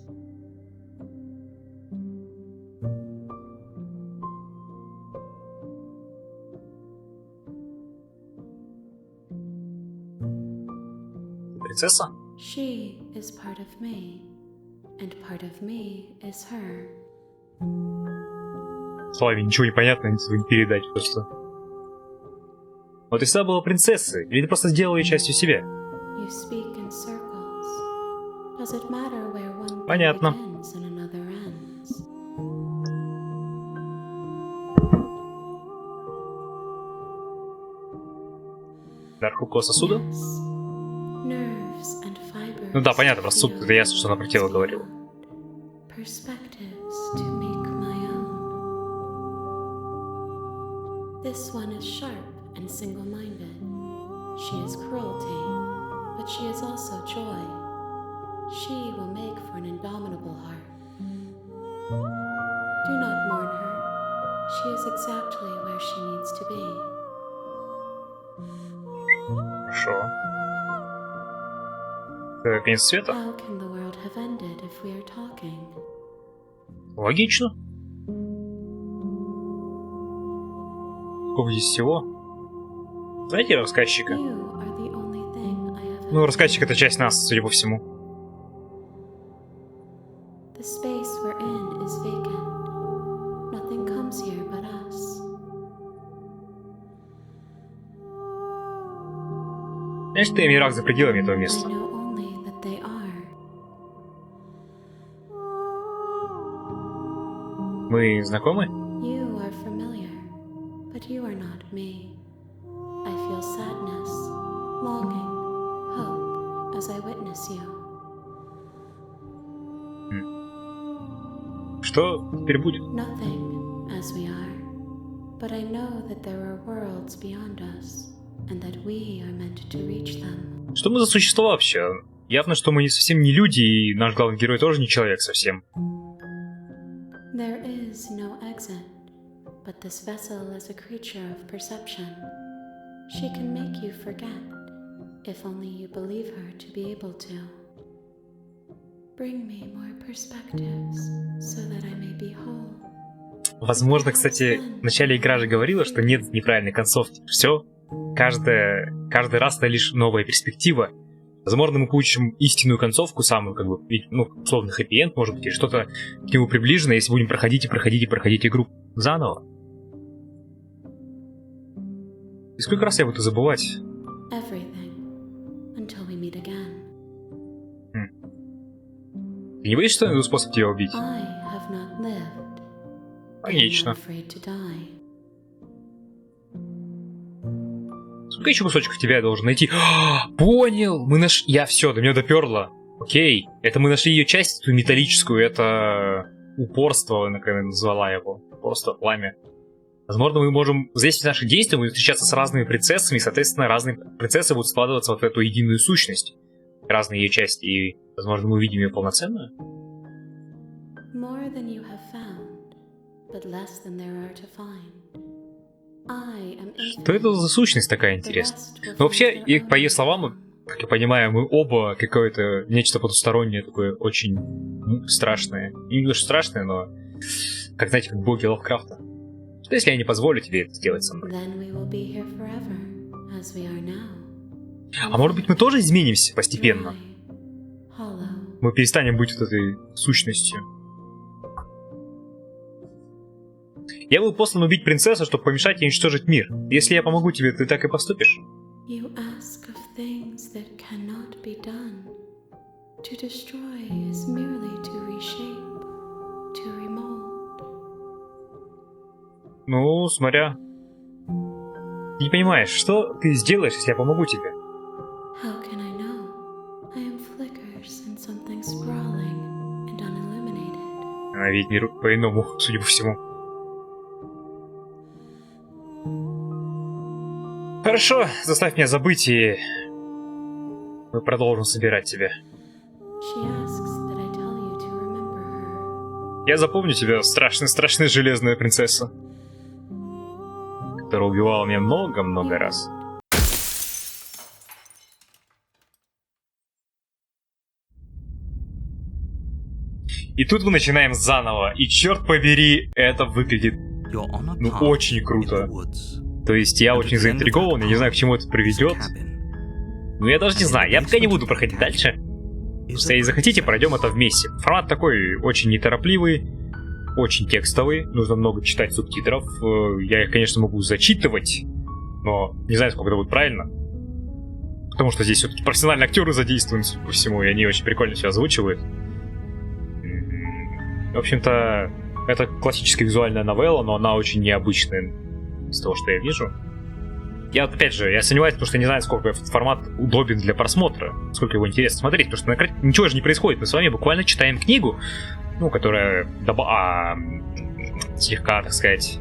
Принцесса? She is part of me, and part of me is her. Словами ничего не понятно, не передать просто. Вот ты всегда была принцессой, или ты просто сделала ее частью себя? You speak in circles. Does it matter where one thing Понятно. begins and another ends? Дар рукого сосуда? Yes. Nerves and fibers. Ну да, понятно, про сосуд, feel это ясно, что она про тело говорила. Perspectives to make my own. This one is sharp and single-minded. She is cruelty, but she is also joy. She will make for an indomitable heart. Do not mourn her. She is exactly where she needs to be. Хорошо. Это конец света? How can the world have ended if we are talking? Логично. Сколько здесь всего? Знаете рассказчика? You are the only thing I have Ну, ever рассказчик — это known. часть нас, судя по всему. The space we're in is vacant. Nothing comes here but us. Знаешь, ты мирах за пределами этого I места. know only that they are. Мы знакомы? You are familiar, but you are not me. I feel sadness, longing, hope as I witness you. Что теперь будет? Nothing as we are, but I know that there are worlds beyond us, and that we are meant to reach them. Что мы за существа вообще? Явно, что мы совсем не люди, и наш главный герой тоже не человек совсем. There is no exit, but this vessel is a creature of perception. She can make you forget, if only you believe her to be able to. Bring me more perspectives, so that I may be whole. Возможно, кстати, в начале игра же говорила, что нет неправильной концовки. Все, каждый раз это лишь новая перспектива. Возможно, мы получим истинную концовку, самую, как бы, ну, условно, хэппи-энд, может быть, или что-то к нему приближенное, если будем проходить игру заново. И сколько раз я буду забывать? Everything, until we meet again. Ты не боишься, что я найду способ тебя убить? I have not lived. Логично. I'm not afraid to die. Сколько еще кусочков тебя я должен найти? Понял! Мы нашли... до меня доперло. Окей. Это мы нашли ее часть, эту металлическую. Это упорство, как я назвала его. Упорство, пламя. Возможно, мы можем... Здесь наши действия будут встречаться с разными принцессами, и, соответственно, разные принцессы будут складываться вот в эту единую сущность. Разные ее части. И, возможно, мы увидим ее полноценную. More than you have found, but less than there are to find. I am Что это за сущность такая интересная? Но вообще, и по ее словам, как я понимаю, мы оба какое-то нечто потустороннее, такое очень страшное. Не немножко страшное, но, как знаете, как боги Лавкрафта. Что если я не позволю тебе это сделать со мной? А может быть, мы тоже изменимся постепенно? Мы перестанем быть вот этой сущностью. Я был послан убить принцессу, чтобы помешать ей уничтожить мир. Если я помогу тебе, ты так и поступишь? You ask of things that cannot be done. To destroy is merely to reshape, to remold. Ну, смотря... Ты не понимаешь, что ты сделаешь, если я помогу тебе? How can I know? I am flickers in something sprawling and unilluminated. Она видит мир по-иному, судя по всему. Хорошо, заставь меня забыть, и мы продолжим собирать тебя. She asks that I tell you to remember her. Я запомню тебя, страшная железная принцесса, которая убивала меня много-много раз. И тут мы начинаем заново, и черт побери, это выглядит, ну, очень круто. То есть я очень заинтригован, я не знаю, к чему это приведет. Ну я даже не знаю, я пока не буду проходить дальше. Если захотите, пройдем это вместе. Формат такой очень неторопливый, очень текстовый, нужно много читать субтитров. Я их, конечно, могу зачитывать, но не знаю, сколько это будет правильно. Потому что здесь все-таки профессиональные актеры задействованы, судя по всему, и они очень прикольно все озвучивают. В общем-то, это классическая визуальная новелла, но она очень необычная из того, что я вижу. Я, опять же, я сомневаюсь, потому что не знаю, сколько этот формат удобен для просмотра, сколько его интересно смотреть, потому что на экране ничего же не происходит. Мы с вами буквально читаем книгу, ну, которая слегка, так сказать,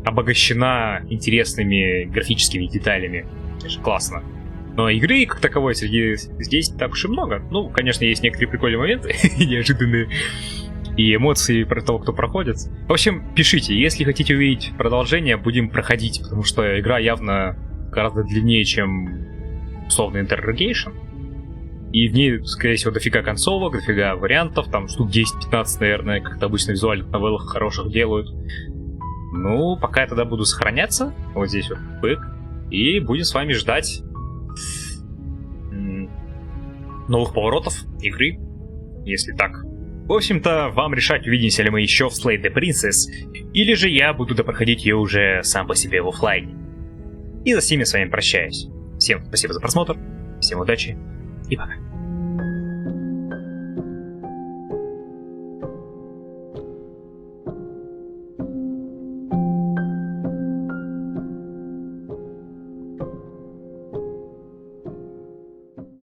обогащена интересными графическими деталями. Конечно, классно. Но игры, как таковой, здесь так уж и много. Ну, конечно, есть некоторые прикольные моменты, неожиданные, и эмоции про того, кто проходит. В общем, пишите, если хотите увидеть продолжение, будем проходить, потому что игра явно гораздо длиннее, чем условный Interrogation. И в ней, скорее всего, дофига концовок, дофига вариантов, там штук 10-15, наверное, как это обычно в визуальных новеллах хороших делают. Ну, пока я тогда буду сохраняться, вот здесь вот бэк, и будем с вами ждать новых поворотов игры, если так. В общем-то, вам решать, увидимся ли мы еще в Slay the Princess, или же я буду допроходить ее уже сам по себе в оффлайне. И за всеми с вами прощаюсь. Всем спасибо за просмотр, всем удачи и пока.